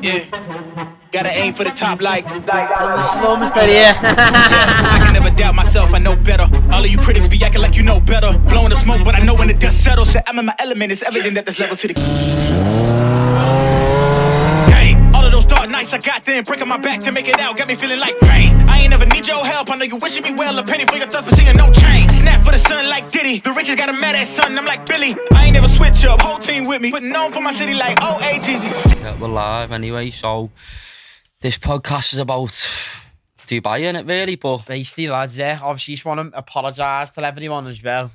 Yeah. Gotta aim for the top like Slums there, yeah. I can never doubt myself, I know better. All of you critics be acting like you know better. Blowing the smoke, but I know when the dust settles. Said I'm in my element, it's evident that there's levels to the all of those dark nights I got then, breaking my back to make it out, got me feeling like rain. I ain't never need your help, I know you wishing me well, a penny for your thoughts, but seeing no change. I snap for the sun like Diddy, the richest got a mad ass son, I'm like Billy. I ain't never switch up, whole team with me, but known for my city like OAGZ. Yeah, we're live anyway, so this podcast is about Dubai, innit, really, but Basically, lads, yeah. Obviously, just want to apologise to everyone as well.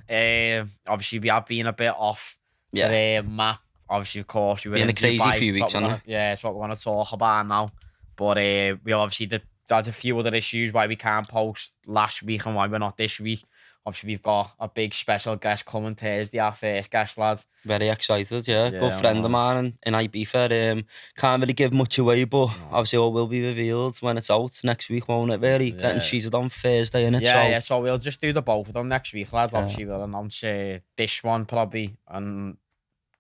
Obviously, we have been a bit off the map. Obviously, of course, we were been in a crazy Dubai, few weeks, hasn't it? Yeah, it's what we want to talk about now. But we obviously had a few other issues why we can't post last week and why we're not this week. Obviously, we've got a big special guest coming Thursday, our first guest, lads. very excited, yeah. Good friend of mine in Ibiza. Can't really give much away, but obviously all will be revealed when it's out next week, won't it, really? Getting cheated on Thursday, innit? So we'll just do the both of them next week, lads. Obviously, we'll announce this one probably, and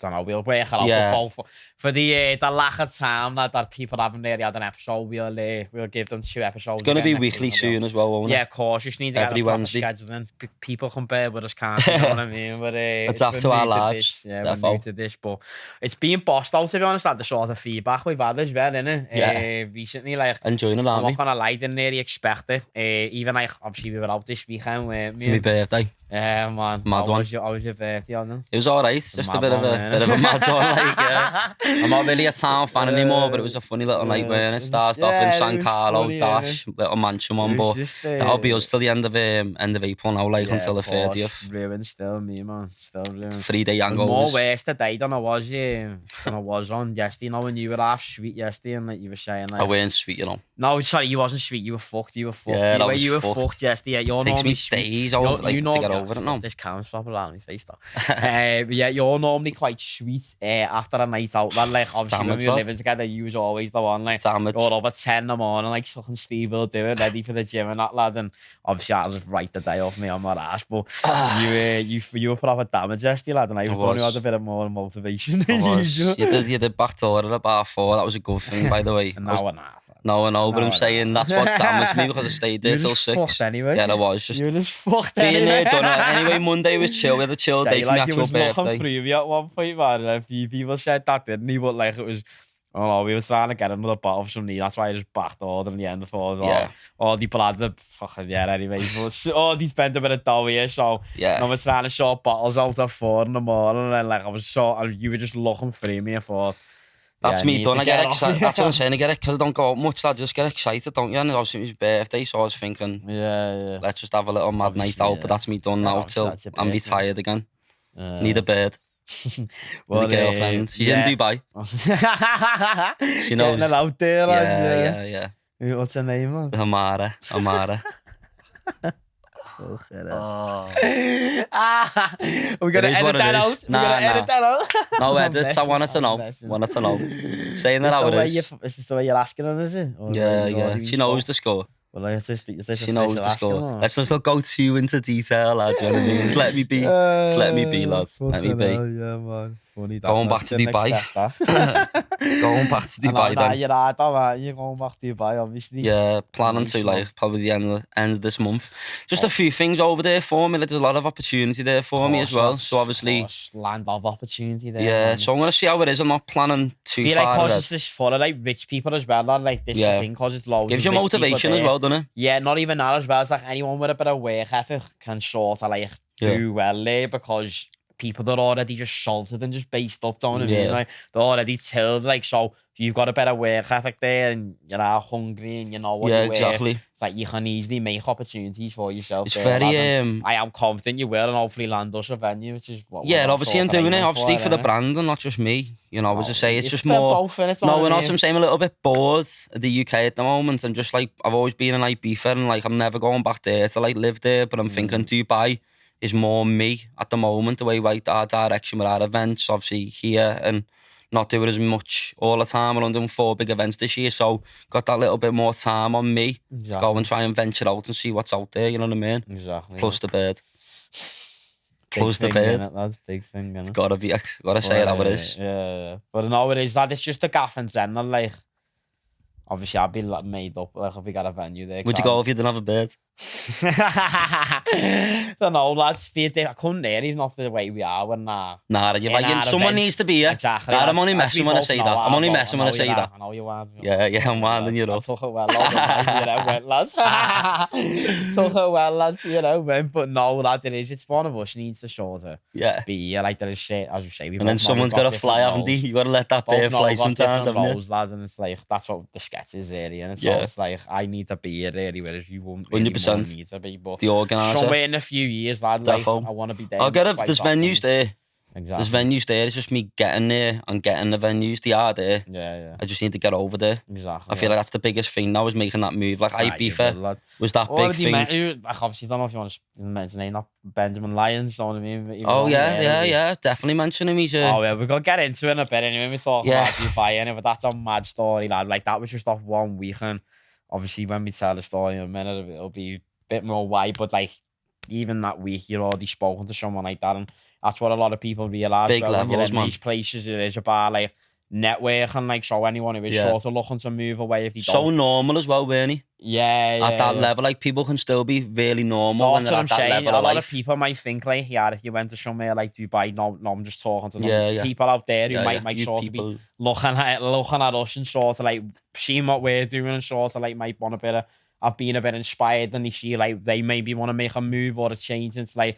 don't know, we'll work it out both. For the lack of time that people haven't really had an episode, we'll give them 2 episodes. It's going to be weekly soon as well, won't it? Yeah, of course. Just need to every get a Wednesday schedule in. People can bear with us, can't you know what I mean? But it's after our lives. Yeah, we're new to this, but it's been bossed out, to be honest, like the sort of feedback we've had as well, innit? Recently, like, enjoying it, I'm not gonna lie, didn't really expect it. Even like, obviously, we were out this weekend with me. For my birthday. Yeah, man. Mad one. How was your birthday on them? It was alright, just a bit of a mad one. Like, I'm not really a town fan anymore, but it was a funny little night, weren't it? Started off in San Carlo, Dash, little mansion one, but that'll be us till the end of April now, like until the 30th. Ruined still, me, man. Still ruined. 3-day hangovers. More worse today than I was on yesterday. You know, when you were half sweet yesterday and like you were saying like... I weren't sweet, you know. No, sorry, you wasn't sweet. You were fucked. You were fucked. Yeah, you were fucked yesterday. You're it takes normally me days over, to get over it now. This camera's probably around my face though. Yeah, you're normally quite sweet after a night out. Like, obviously, when we were living together, you was always the one, like, you're over 10 in the morning, like, sucking Steve will do it, ready for the gym and that, lad. And obviously, I just write the day off me on my ass. But you were proper damage yesterday, lad. And I was the one who had a bit of more motivation than usual. You did backdoor at about 4. That was a good thing, by the way. No, we're not. No, I know, but I'm saying that's what damaged me because I stayed there till 6. Anyway. Yeah, I was just. You were just fucked being anyway. there, done it. Anyway, Monday was chill. We had a chill day for my actual birthday. You was looking through me at one point, man, and a few people said that, didn't he? But like, it was, I don't know, we were trying to get another bottle of something. That's why I just backdoored in the end of all. All the blood, the fucking anyway. But all these spent a bit of dough here, so I was trying to sort bottles out at 4 in the morning, and like, you were just looking through me and thought. That's me done. I get excited. That's what I'm saying. I get it because I don't go out much. I just get excited, don't you? And obviously it was his birthday, so I was thinking, let's just have a little mad night out. But that's me done now till I'm retired again. Need a bird. Well, need a girlfriend. She's in Dubai. She knows. Getting it out there, yeah. What's her name, man? Amara. Oh. We're gonna edit that out. Edit that out. No edits. I wanted to know. Saying that how it is. Is this the way you're asking her, is it? Yeah. She knows the score. Well, she knows the score. Let's just not go too into detail, lad. Do you know what I mean? Just let me be. Just let me be, lad. Let me be. Yeah, man. Funny. Going back to Dubai. Going back to Dubai then. You're right, you're going back to Dubai, obviously. Yeah, planning to, like, probably the end of this month. Just a few things over there for me. Like, there's a lot of opportunity there for me as well. So obviously, land of opportunity there. Yeah, man. so I'm gonna see how it is. I'm not planning too far. Like, cause it's this for like rich people as well, like this thing, cause it's loads. Gives you motivation as well, doesn't it? Yeah, not even that as well. It's like anyone with a bit of work ethic can sort of like do well there because people that are already just salted and just based up, don't you know what I mean? Like, they're already tilled, like, so you've got a better work ethic there and you're not hungry and you know what you're exactly. It's like you can easily make opportunities for yourself. It's there, very... I am confident you will and hopefully land us a venue, which is what obviously I'm doing it, obviously for the brand and not just me. You know, as I say, it's just more... Both in it, no, we're not. I'm saying I'm a little bit bored of the UK at the moment. I'm just like, I've always been in Ibiza and like, I'm never going back there to like live there, but I'm thinking Dubai is more me at the moment, the way our direction with our events, obviously here, and not doing as much all the time. We're doing 4 big events this year, so got that little bit more time on me. Go and try and venture out and see what's out there, you know what I mean? Exactly. Plus the bird. close the bed. That's a big thing. It's gotta say it how it is. Yeah. But no, it is that. It's just a gaff and zen. Like, obviously, I'd be like, made up like if we got a venue there. Would you go if you didn't have a bed? So no, lads, I couldn't hear even off the way we are when someone needs to be here. Exactly. I'm only messing when I say that. I'm only messing when I say that. I know you are. Yeah, I'm winding you up. Talk it well, lads. Talk it well, lads. But no, lad, it is. It's one of us needs to sort of be here. Like there is shit, as you say. And then someone's got to fly, haven't they? You got to let that bear fly sometimes, haven't you? Lad, and it's like that's what the sketch is really, and it's like I need to be here really, whereas you won't. 100%. Need to be, but the organiser. Somewhere in a few years, lad, like, I want to be there. I'll get it. There's venues there. Exactly. There's venues there. It's just me getting there and getting the venues. They are there. Yeah. I just need to get over there. Exactly. I feel like that's the biggest thing now is making that move. Like Ibiza was that big thing. Like obviously, I don't know if you want to mention his name, not Benjamin Lyons. You know what I mean? Yeah. Definitely mention him. He's we're gonna get into it in a bit anyway. We thought about Dubai anyway, but that's a mad story, lad. Like that was just off one weekend. Obviously, when we tell the story in a minute, it'll be a bit more wide. But like even that week, you're already spoken to someone like that, and that's what a lot of people realise. Big levels, in these places, it is about like networking, like so anyone who is sort of looking to move away if they don't. So normal as well, weren't he? Yeah. At that level, like people can still be really normal when they're at that level. A lot of people might think like, if you went to somewhere like Dubai, no, I'm just talking to them. Yeah. People out there who might sort of be looking at us and sort of like seeing what we're doing and sort of like might want a bit of being a bit inspired, and they see like they maybe want to make a move or a change. It's like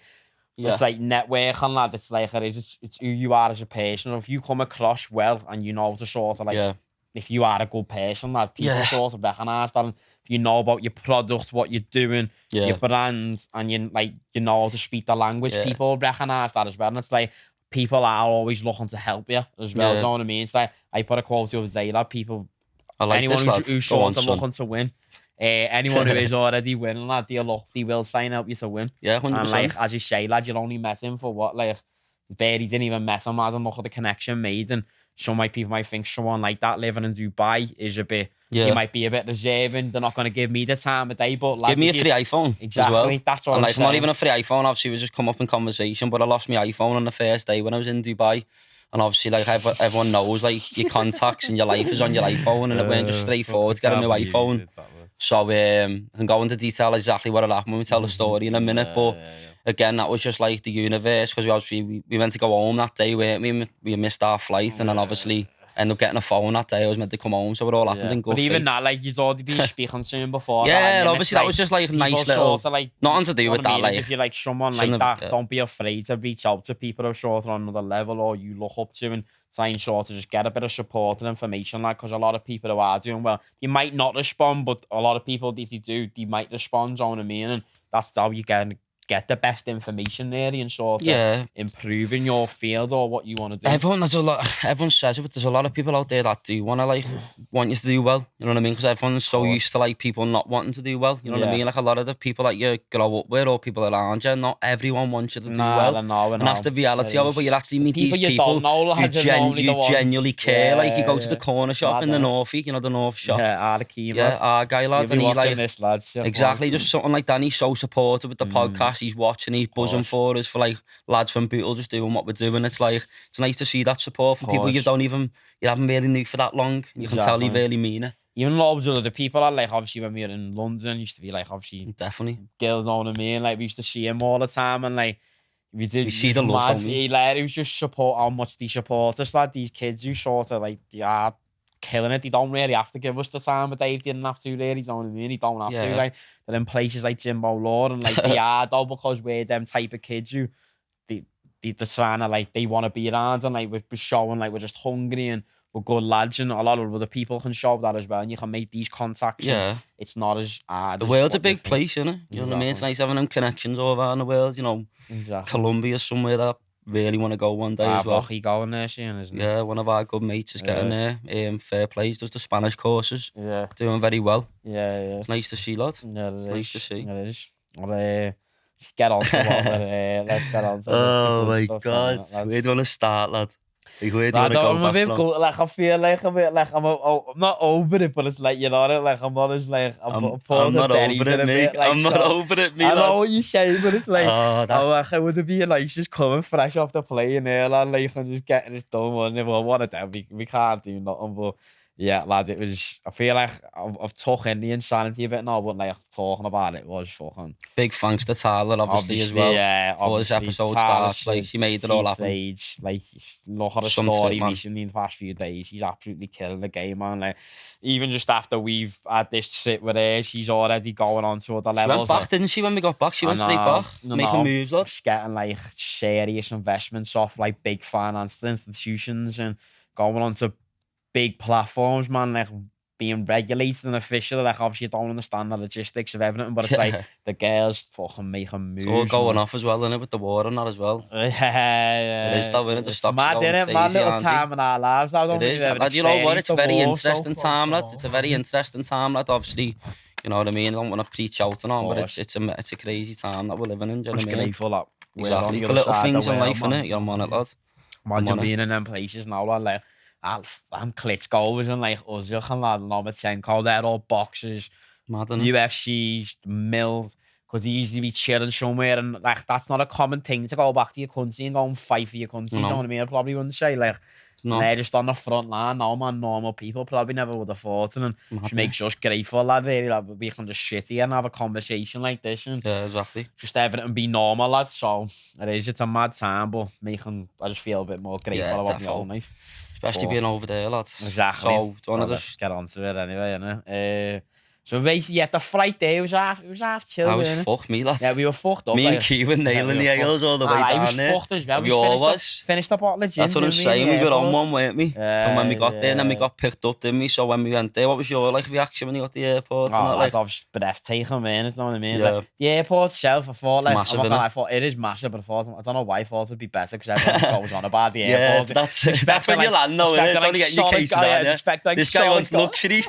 it's like networking, lad. It's like it's who you are as a person. If you come across well and you know to sort of like if you are a good person, lad, people sort of recognise that. And if you know about your product, what you're doing, your brand, and you know how to speak the language, people recognise that as well. And it's like people are always looking to help you as well. You know what I mean? It's like I put a quote the other day, lad. People, anyone who's sort of looking to win. Anyone who is already winning, lad, they will sign up you to win. Yeah, 100%. And like as you say, lad, you only met him for what, like barely didn't even met him, lad, and look at the connection made. And some people might think someone like that living in Dubai is a bit, he might be a bit reserving. They're not going to give me the time of day, but lad, give me a free iPhone. Exactly, as well. That's what and I'm like saying. Not even a free iPhone. Obviously, it was just come up in conversation. But I lost my iPhone on the first day when I was in Dubai. And obviously, like everyone knows, like your contacts and your life is on your iPhone, and it weren't just straightforward to get a new iPhone. So I can go into detail exactly what happened when we tell the story in a minute. But again, that was just like the universe, because we meant to go home that day, weren't we? We missed our flight, and then obviously ended up getting a phone that day. I was meant to come home, so it all happened in good faith. But even that, like you'd already been speaking to him before. Yeah, obviously that was just like nice little, sort of like, nothing to do with that. Like if you're like someone like that, don't be afraid to reach out to people who are sort of on another level or you look up to, and try and sort of just get a bit of support and information, like, because a lot of people who are doing well, they might not respond, but a lot of people, if they do, they might respond. You know what I mean? And that's how you get the best information really, and sort of improving your field or what you want to do. Everyone says it, but there's a lot of people out there that do want you to do well. You know what I mean? Because everyone's so used to like people not wanting to do well. You know what I mean? Like a lot of the people that you grow up with or people around you, not everyone wants you to do well. And that's the reality of it. But you actually meet these people who genuinely care. Like you go to the corner shop in the Northie, you know, the North shop. Our guy lad, and he's like this, lads. Exactly, just something like that. And he's so supportive with the podcast. He's watching, he's buzzing for us, for like lads from Bootle just doing what we're doing. It's like, it's nice to see that support from people you haven't really knew for that long. You can tell they really mean it. Even loads of other people, like obviously when we were in London, used to be like obviously definitely girls, know what I mean? Like we used to see him all the time, and like we see the love, don't we? It was just how much they support us, like these kids who sort of like they are killing it. They don't really have to give us the time of day if they didn't have to, really. You know what I mean? They don't have to. Like they're in places like Jimbo Lord, and like they are though, because we're them type of kids who they're trying to like, they want to be around, and like we're showing like we're just hungry and we're good lads, and a lot of other people can show that as well, and you can make these contacts. It's not as hard. The world's a big place, isn't it? You know what I mean? It's nice having them connections all around the world. You know, Colombia somewhere that really want to go one day as well. Rocky going there soon, isn't it? Yeah, one of our good mates is getting there. Fair play, he does the Spanish courses. Yeah, doing very well. Yeah. It's nice to see, lad. Yeah, it is. Nice to see. It is. Well, let's get on to what let's get on to oh my God, where do you want to start, lad? where do you want to go back from? Like, I feel like I'm not over it, but it's like, you know, like, I'm not as like, I'm not over it, mate. Like, I'm not over it, mate. I know what you say, but it's like, that... I would be like, just coming fresh off the plane there, and like, and just getting it done. Well, what a day, we can't do nothing, but yeah, lad, it was, I feel like I've took in the insanity a bit now, but like, talking about it was fucking... Big thanks to Tyler, obviously as well. Yeah, before this episode starts, like, she made it all happen. Age, like, look at the story recently in the past few days. She's absolutely killing the game, man. Like, even just after we've had this sit with her, she's already going on to other levels. She went back, didn't she, when we got back? She went straight back, making moves. Like. She's getting, like, serious investments off, like, big financial institutions and going on to big platforms, man, like being regulated and official. Like, obviously, you don't understand the logistics of everything, but it's like the girls fucking making moves. It's all going off as well, innit, with the war and that as well. Yeah. It is though, innit? The stocks mad, going crazy. Mad little time in our lives. It is. You know what? It's a very interesting time, lad. It's a very interesting time, lad. Obviously, you know what I mean? I don't want to preach out and on, but it's a crazy time that we're living in. Do you know what I mean? Grateful that exactly. The little things in life, innit? You're on it, lad. Imagine being in them places now, lad, like, I'm Klitschko and like Usyk and lad, Lomachenko, they're all boxers, UFCs, milled, could easily be chilling somewhere, and like that's not a common thing to go back to your country and go and fight for your country. You know what I mean? I probably wouldn't say like they're just on the front line now, man. Normal people probably never would have fought, and which makes us grateful, lad. Really, like, we can just sit here and have a conversation like this, and exactly, just everything be normal, lad. So it's a mad time, but I just feel a bit more grateful about my own life. Especially being over there, lads. Exactly. So, do you want to just get onto it anyway, innit? So basically, the flight there was half chill. I was fucked, me, lads. Yeah, we were fucked up. Me and Keewan nailing the Ales all the way down there. I was fucked as well. We all was. Finished the bottle of gin. That's what I'm saying. We were on one, weren't we? From when we got there, and then we got picked up, didn't we? So when we went there, what was your reaction when you got to the airport? I was breathtaking, man. You know what I mean? Yeah. Like, the airport itself, I thought, massive, I thought it is massive, but I don't know why I thought it'd be better because everyone goes on about the airport. Yeah, that's when you land, though, innit? It's only getting your cases on, This guy wants luxury.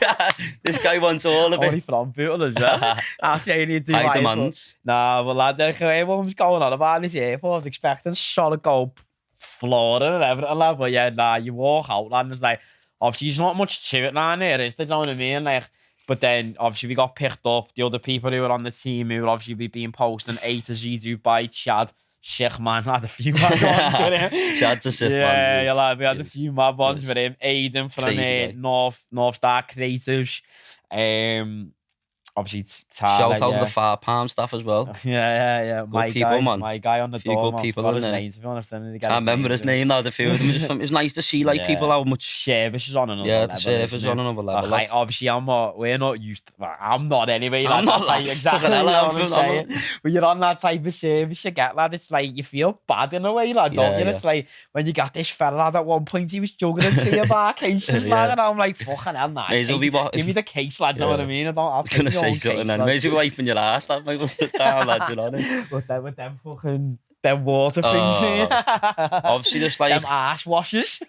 This guy wants all of it. Only from Bootle as well. I'll say you need to high demands. Nah, well, lad, everyone's going on about this airport. I was expecting solid gold flooring and everything, lad. But yeah, nah, you walk out, lad, and it's like, obviously, there's not much to it down there, is there? You know what I mean? Like, but then, obviously, we got picked up. The other people who were on the team who were obviously being posting A to Z Dubai, Chad, Sheikh Man, had a few mad ones with him. Chad's a Sheikh Man. Yeah, lad, we had a few mad ones with him. Aiden from North Star Creatives. Obviously, shout out to the Far Palm staff as well. Yeah. My people, man. My guy on the door, good people in there. Name, to be honest. I can't remember his name now. The few of them. It's nice to see like people how much service is on another level. Yeah, the service is on another level. Like, obviously, we're not used to... I'm not anyway. I'm not, like, exactly what I'm saying. When you're on that type of service you get, lad, it's like you feel bad in a way, lad, don't you? It's like when you got this fella, lad, at one point he was juggling 3 bar cases, lad, and I'm like, fucking hell, nah. Give me the case, lad, you know what I mean? I don't have to say something then. Maybe wiping your ass, that might most of the time, lad, you know what I mean? With them fucking... them water things here. Obviously, just like... them arse washes.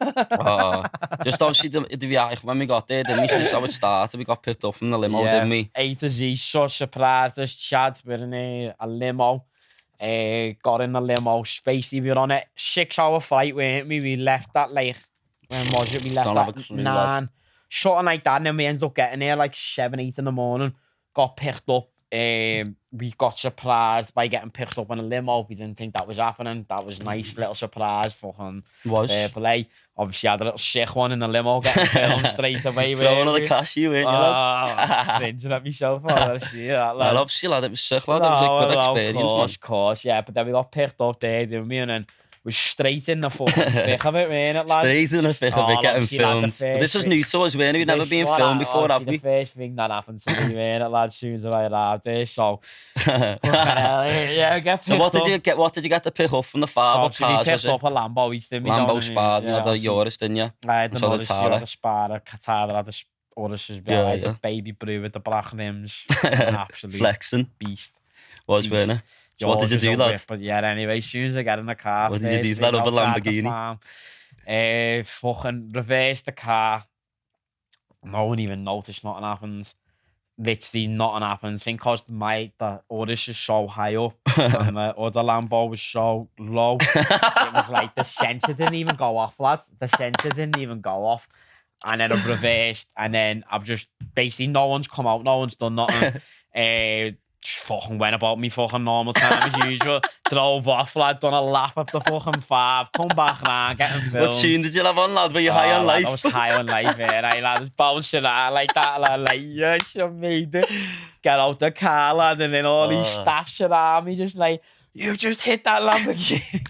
Just obviously, when we got there, didn't we? Since how it started, we got picked up from the limo, didn't we? A to Z, so surprised us, Chad. We're in a limo. Got in the limo. Spacey, we were on a 6-hour flight, weren't we? We left that, like... When was it? We left at 9. Something like that, and then we ended up getting there like 7, 8 in the morning. Got picked up. We got surprised by getting picked up in a limo. We didn't think that was happening. That was a nice little surprise. Fucking play. Obviously, I had a little sick one in the limo, getting filmed straight away. Throwing on the cashew, weren't you, lad? Cringing at myself. Well, obviously, lad, it was sick, lad. It was a good experience, man. Of course, yeah. But then we got picked up there, didn't we? And then we're straight in the fucking thick of it, weren't it, lad? Straight in the thick of it, getting filmed. But this was new to us, weren't we? We'd never been filmed before, have we? The first thing that happened to me, weren't it, lad, as soon as I arrived there, so... So what did you get to pick up from the farm? So we picked up a Lambo, didn't we? Lambo Spar, you had the Yacht, didn't you? I had the Spar, a Qatar, I had the Urus as well, I had the baby brew with the black limbs. Absolute flexing. Beast. Was, weren't it? So what did you do, lad? But yeah, anyway, as soon as I got in the car... What did you do, lad, over Lamborghini? Fucking reversed the car. No one even noticed nothing happened. literally nothing happened. I think because the orders is so high up and the other Lambo was so low. It was like the sensor didn't even go off, lad. The sensor didn't even go off. And then I've reversed, and then I've just basically no one's come out, no one's done nothing. Just fucking went about me fucking normal time as usual. Drove off, lad, done a lap up the fucking 5, come back round, getting filmed. What tune did you have on, lad? Were you high on life? I was high on life, yeah. Lad. I was bouncing around like that, lad. Like, yes, you made it. Get out the car, lad, and then all these staffs around me just like, you just hit that Lamborghini.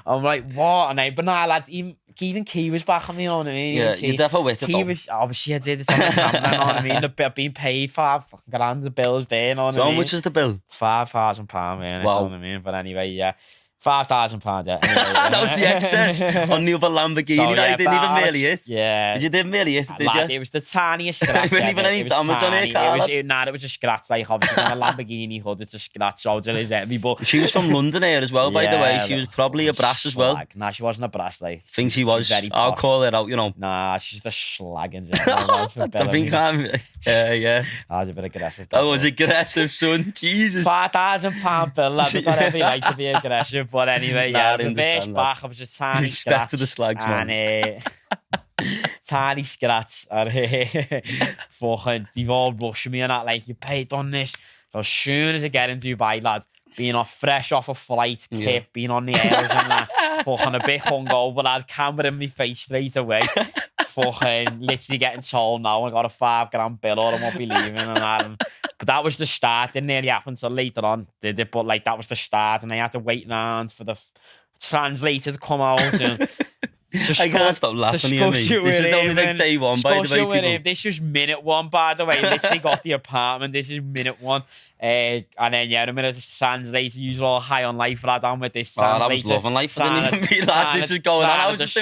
I'm like, what? And but nah, lad, even Key was back on me, you know what I mean? Yeah, you definitely with it, Key was, obviously, I did it on the camera, you know what I mean? I've been paid for fucking grand, the bills there, you know what I mean? How much is the bill? £5,000, man, you know what I mean? But anyway, yeah. £5,000, yeah. Anyway, that was the excess on the other Lamborghini that he didn't even merely hit. Yeah. You didn't merely hit it, did you? It was the tiniest scratch. It wasn't even any damage on her car. It was a scratch. Like, obviously, on a Lamborghini hood, it's a scratch. So it is heavy, but... She was from London here as well, by the way. She was probably a brass as well. Nah, she wasn't a brass, like. I think she was. I'll call her out, you know. Nah, she's the slag in general. I think I'm... Yeah. That was a bit aggressive. That was aggressive, son. Jesus. £5,000 bill, lad. I've got every right to be aggressive, but anyway, yeah. The first back, I was a tiny Respect scratch. to the slags, man. And tiny scratch. And fucking, they've all rushing me and that, like, you paid on this. So as soon as I get in Dubai, lad, being fresh off a flight, kit, being on the airs and that, fucking a bit hungover, lad, camera in my face straight away. Fucking literally getting told now I got a £5,000 bill or I won't be leaving and that. But that was the start. Didn't really happen until later on, did it? But like that was the start, and I had to wait around for the translator to come out. And I can't stop laughing at me. This is only like day one, by the way, people. This is minute 1, by the way. Literally got the apartment. This is minute 1. And then, yeah, in a minute, this translator, you were all high on life, lad, on with this translator. I was loving life. I didn't even realise this was going on. I was just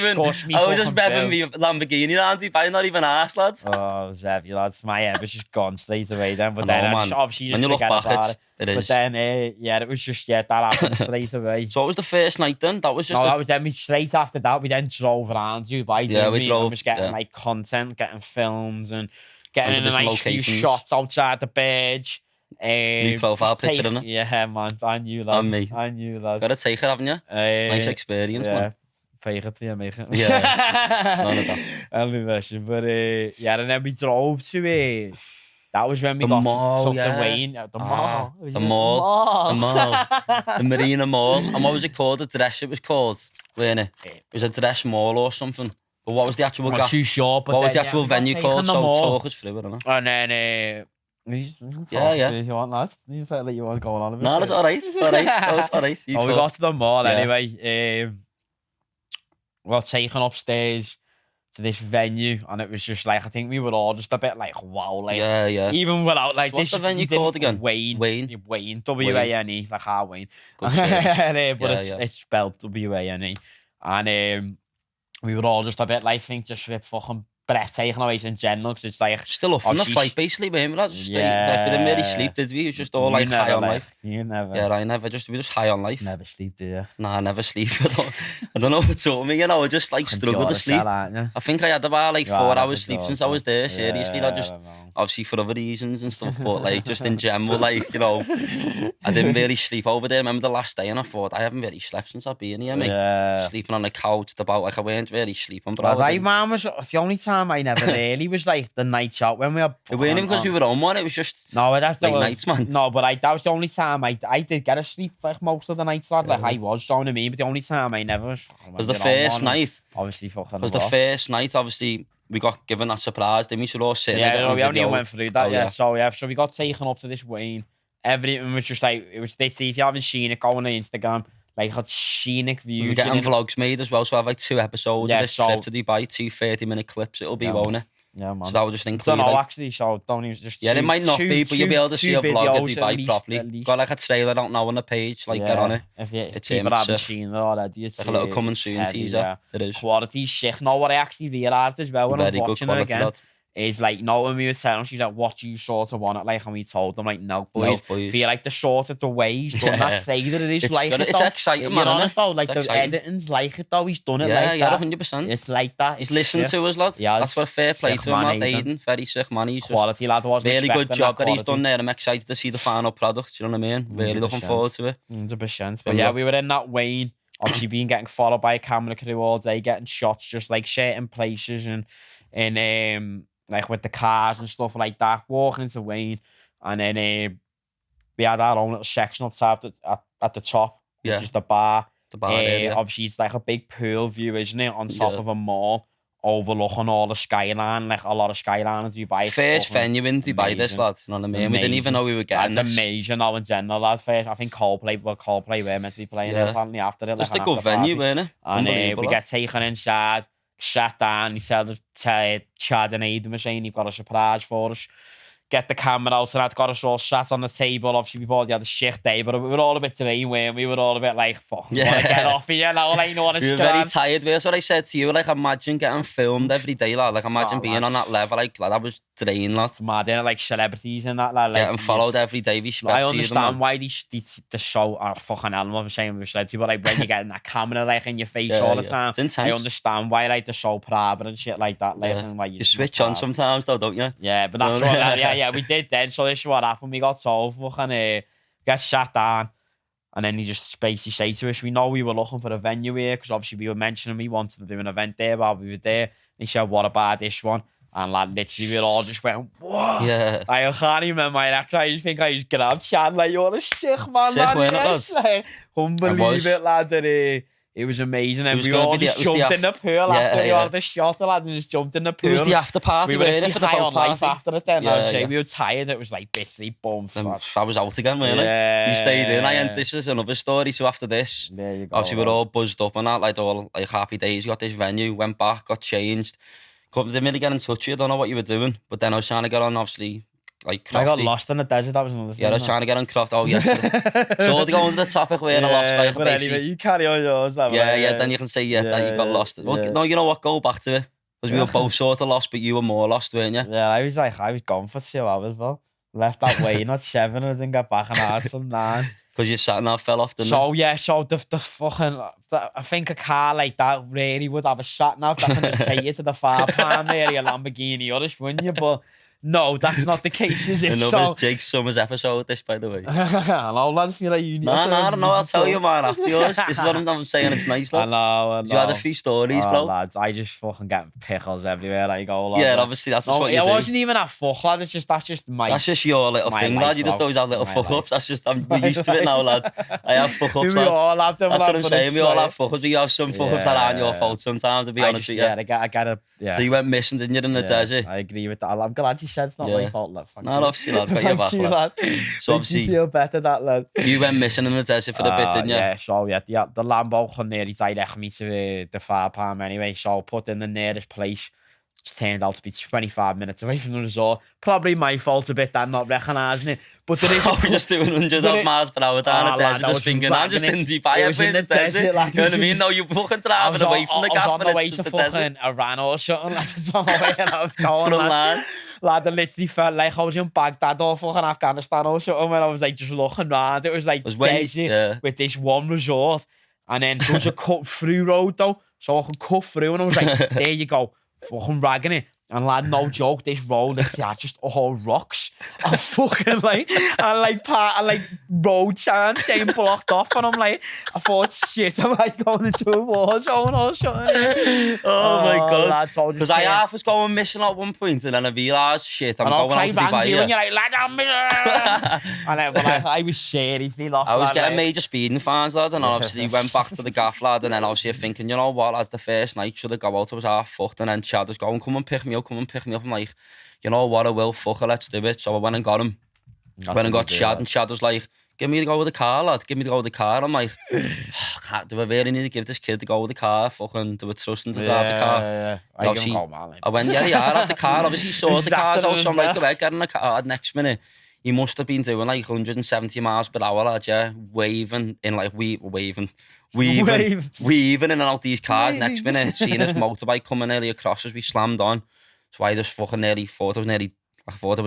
revving me Lamborghini around Dubai, not even asked, lads. Oh, it was heavy, lads. My head was just gone straight away then. But then, obviously, when you look back, it is. But then, yeah, it was just, that happened straight away. So what was the first night then? That was just... No, that was then, straight after that, we then drove around Dubai. Yeah, we drove. We was getting, like, content, getting films, and getting in a nice few shots outside the badge. New profile picture, innit? Yeah, man. I knew, lad. And me. I knew, lad. Got to take her, haven't you? Nice experience, man. Pay it to you, mate. Yeah. None of that. Only version. But, yeah, and then we drove to that was when we got to Wayne. The mall. The Marina Mall. And what was it called? The dress it was called, weren't it? It was a dress mall or something. But what was the actual... I'm not too sure, but what was the actual venue called? So talk us through it, innit? And then... Yeah. You want that? You felt like you weren't going on a bit. No, it's alright. It's alright. No, it's alright. We got to the mall anyway. We got taken upstairs to this venue, and it was just like, I think we were all just a bit like, wow, like, even without like, so what's this. The venue called again? Wayne, W-A-N-E, like our Wayne. But it's spelled W-A-N-E, and we were all just a bit like, just a bit fucking breathtaking away in general, because it's like still up on the flight basically, man. We didn't really sleep, did we? It was just all like high on life. You never. Yeah, I never. We just high on life. Never sleep, do you? Nah, I never sleep. I don't know what's up with me. You know, I just like struggle to sleep. I think I had about like 4 hours sleep since I was there. Seriously, I just obviously for other reasons and stuff, but like just in general, like you know, I didn't really sleep over there. I remember the last day, and I thought I haven't really slept since I've been here, mate. Yeah. Sleeping on the couch, about like I weren't really sleeping. But man was the only time I never really was like the nights out when we were. It wasn't even because we were on one. It was just that's like nights, man. No, but that was the only time I did get a sleep like most of the nights, lad. Like I was, you know what I mean? But the only time I never was the first night. Obviously, fucking. Was the first night? Obviously, we got given that surprise. Didn't we? So all sitting. Yeah, we only went through that. So we got taken up to this Wayne. Everything was just like it was. They see if you haven't seen it, go on Instagram. Like had scenic views. We're getting vlogs made as well, so I have like 2 episodes of this trip to Dubai, 2 30-minute clips. It'll be, won't it? Yeah, man. So that will just include. I don't know, actually, so don't even just. Yeah, it might not be, but you'll be able to see a vlog of Dubai properly. Got like a trailer out now on the page, like get on it. If people haven't seen it already, it's like a little coming soon teaser. It is. Quality's sick. Now, what I actually realised as well when I was watching it again, is like, no, when we were telling him, she's like, what do you sort of want it like? And we told them, like, no, boys. Feel like the sort of the way he's done that, say that it is like it, it's exciting, man, isn't it? Though, like, the editing's like it, though. He's done it like that. Yeah, 100%. It's like that. He's listened to us, lad. Yeah, that's what a fair play to him, lad. Aiden, very sick, man. He's quality, lad. Really good job that he's done there. I'm excited to see the final product, you know what I mean? Really looking forward to it. 100%. But yeah, we were in that Wayne. Obviously, being getting followed by a camera crew all day, getting shots just like certain places and like with the cars and stuff like that, walking into Wayne, and then we had our own little section up top at the top, which is the bar. The bar area. Obviously, it's like a big pool view, isn't it, on top of a mall, overlooking all the skyline, like a lot of skyline in Dubai. First venue in Dubai, this, lad, you know what I mean? We didn't even know we were getting this. It's amazing, now in general, lad. First, I think Coldplay were meant to be playing apparently after it. Just a good venue, weren't it? And we get taken inside, sat down, he said, Chad and Aiden were saying, you've got a surprise for us. Get the camera out, and I'd got us all sat on the table, obviously before they had a shit day, but we were all a bit drained, weren't we? We were all a bit like, fuck, I want to get off here now, like, no one is. We were very tired, that's what I said to you, like, imagine getting filmed every day, lad, like, imagine being on that level, like, lad, I was drained, lad. Mad, innit? Like, celebrities and that, lad. Like, getting followed every day, respect I understand why the show are fucking animal, I'm saying with celebrity, but like, when you're getting that camera, like, in your face all the time, it's intense. I understand why, like, the show private and shit like that, like, and why you switch on sometimes, though, don't you? Yeah, but that's what, yeah, we did then, so this is what happened. We got told, fucking, got sat down, and then he just basically said to us, we know we were looking for a venue here, because obviously we were mentioning we wanted to do an event there while we were there. And he said, what about this one? And like, literally, we all just went, what? Yeah. I can't even remember my reaction. I just think I just grabbed Chad, like, you're a sick man, sick, man. Yes. Like, couldn't believe it, lad, that it was amazing, and we all just jumped in the pool after we had the shot, lad, and just jumped in the pool. It was the after party. We were for the whole party after it then. I was saying we were tired. It was like basically boom. I was out again, really. You stayed in. And this is another story. So after this, obviously we're all buzzed up and that, like all like happy days. We got this venue, went back, got changed. Didn't really get in touch with you. I don't know what you were doing, but then I was trying to get on, obviously. Like Crofty. I got lost in the desert, that was another thing. Yeah, I was trying to get on Croft. Oh, yes. So to go on to the topic where I lost, like, but anyway, you carry on yours. That then you can say, that you got lost. Well, no, you know what, go back to it. Because we were both sort of lost, but you were more lost, weren't you? Yeah, I was gone for 2 hours, bro. Left that way, not 7, I didn't get back an hour till 9. Because your sat nav fell off, didn't it? So, yeah, so the fucking... I think a car like that really would have a sat nav that can just take you to the far palm area, Lamborghini, or wouldn't you? But... No, that's not the case, is it? Another Jake Summers episode, this, by the way. Hello, lad, feel like you need No, I'll tell you, man, after yours. This is what I'm saying, it's nice, lads. I know. You had a few stories, bro. Lads, I just fucking get pickles everywhere I go, lad. Yeah, obviously, that's just what you do. It wasn't even a fuck, lad, that's just my... That's just your little thing, lad. You just always have little fuck-ups. That's just, we're used to it now, lad. I have fuck-ups, lad. We all have them, that's what I'm saying, we all have fuck-ups. We have some fuck-ups that aren't your fault sometimes, to be honest with you. Yeah, I gotta... So you went missing, didn't you, in the desert? I agree with that. I'm glad you said it's not my fault, lad. No, obviously, lad. Got your back, lad. So obviously, you feel better, that lad. You went missing in the desert for a bit, didn't you? Yeah, so the Lambo couldn't nearly direct me to the far palm anyway, so I put in the nearest place. It's turned out to be 25 minutes away from the resort. Probably my fault a bit, that not recognising it. But there is... We're just doing 100 miles per hour down the desert, just thinking, I'm just in Dubai, I'm in the desert. You know what I mean? No, you're fucking driving away from the gaff, I was on the way to fucking Iran or something. That's on the way and I was going, from land. Lad, I literally felt like I was in Baghdad or fucking Afghanistan or something when I was like just looking round. It was like desert with this one resort. And then there was a cut-through road though, so I could cut through, and I was like, there you go. Fucking ragging it. And lad, no joke, this road, it's just all rocks. And fucking like road signs saying blocked off. And I'm like, I thought, shit, am I going into a war zone or something? Oh my God. Because I half was going missing at one point, and then I realised, shit, I'm going out to Dubai. And you're like, lad, I'm missing. And I was seriously lost. I was getting major speeding fines, lad, and obviously went back to the gaff, lad, and then obviously thinking, you know what, lad, the first night should have go out, I was half fucked, and then Chad was going, come and pick me up. I'm like, you know what, I will, fuck it, let's do it. So I went and got him. Went and got Chad, and Chad was like, give me the go with the car, lad, give me the go with the car. I'm like, do I really need to give this kid the go with the car? Fucking, do I trust him to drive the car? Yeah. I went, I had the car, obviously he saw the cars out, so I'm like, get in the car. Next minute, he must have been doing like 170 miles per hour, lad, yeah, waving in like, weaving in and out these cars. Next minute, seen his motorbike coming early across as we slammed on. So I just fucking nearly thought I was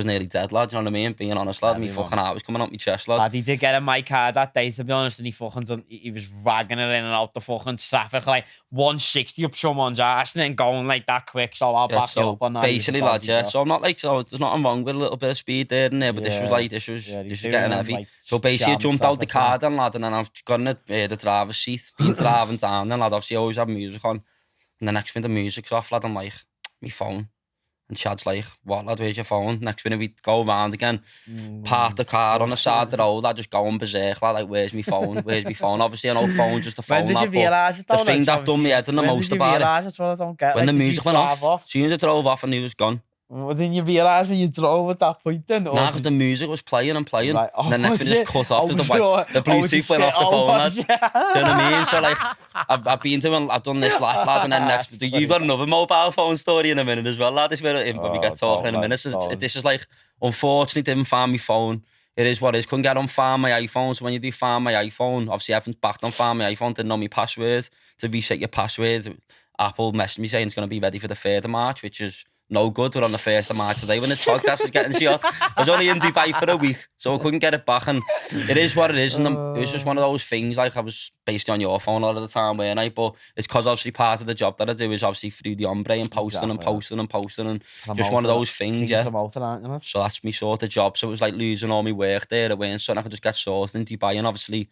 nearly dead, lad, you know what I mean? Being honest, lad, me fucking heart was coming out my chest, lad. He did get in my car that day, to be honest, and he was ragging it in and out the fucking traffic, like 160 up someone's ass and then going like that quick, so I'll back you up on that. Basically, lad, yeah, so I'm not like, so there's nothing wrong with a little bit of speed there and there, but this was getting heavy. Like, so basically, I jumped out the car then, lad, and then I've got in the driver's seat, been driving down then, lad, obviously I always have music on, and the next minute the music's off, lad, I'm like, me phone. And Chad's like, what, lad, where's your phone? Next minute we go around again, park the car on the side of the road, lad, just going berserk, lad, like, where's my phone? Obviously, I know phone's just a phone, lad, but the thing that done me head in the most about it, when the music went off, as soon as it drove off, I knew it was gone. Well, didn't you realise when you drove at that point then? Nah, because the music was playing and playing. Right. And then next minute just cut off because the Bluetooth went off the phone, lad. Do you know what I mean? So, like, I've done this lad, and then next, you've got another mobile phone story in a minute as well, lad. This is where we get talking in a minute. So this is like, unfortunately, didn't find my phone. It is what it is. Couldn't get on Find My iPhone. So when you do Find My iPhone, obviously everything's backed on Find My iPhone. Didn't know my password. To reset your password, Apple messaged me saying it's going to be ready for the 3rd of March, which is no good. We're on the 1st of March today when the podcast is getting shot. I was only in Dubai for a week, so I couldn't get it back. And it is what it is. And it was just one of those things, like I was basically on your phone a lot of the time, weren't I? But it's because obviously part of the job that I do is obviously through the Ombrè and posting and just one of those things, yeah. So that's me sort of job. So it was like losing all my work there. It weren't something I could just get sorted in Dubai. And obviously,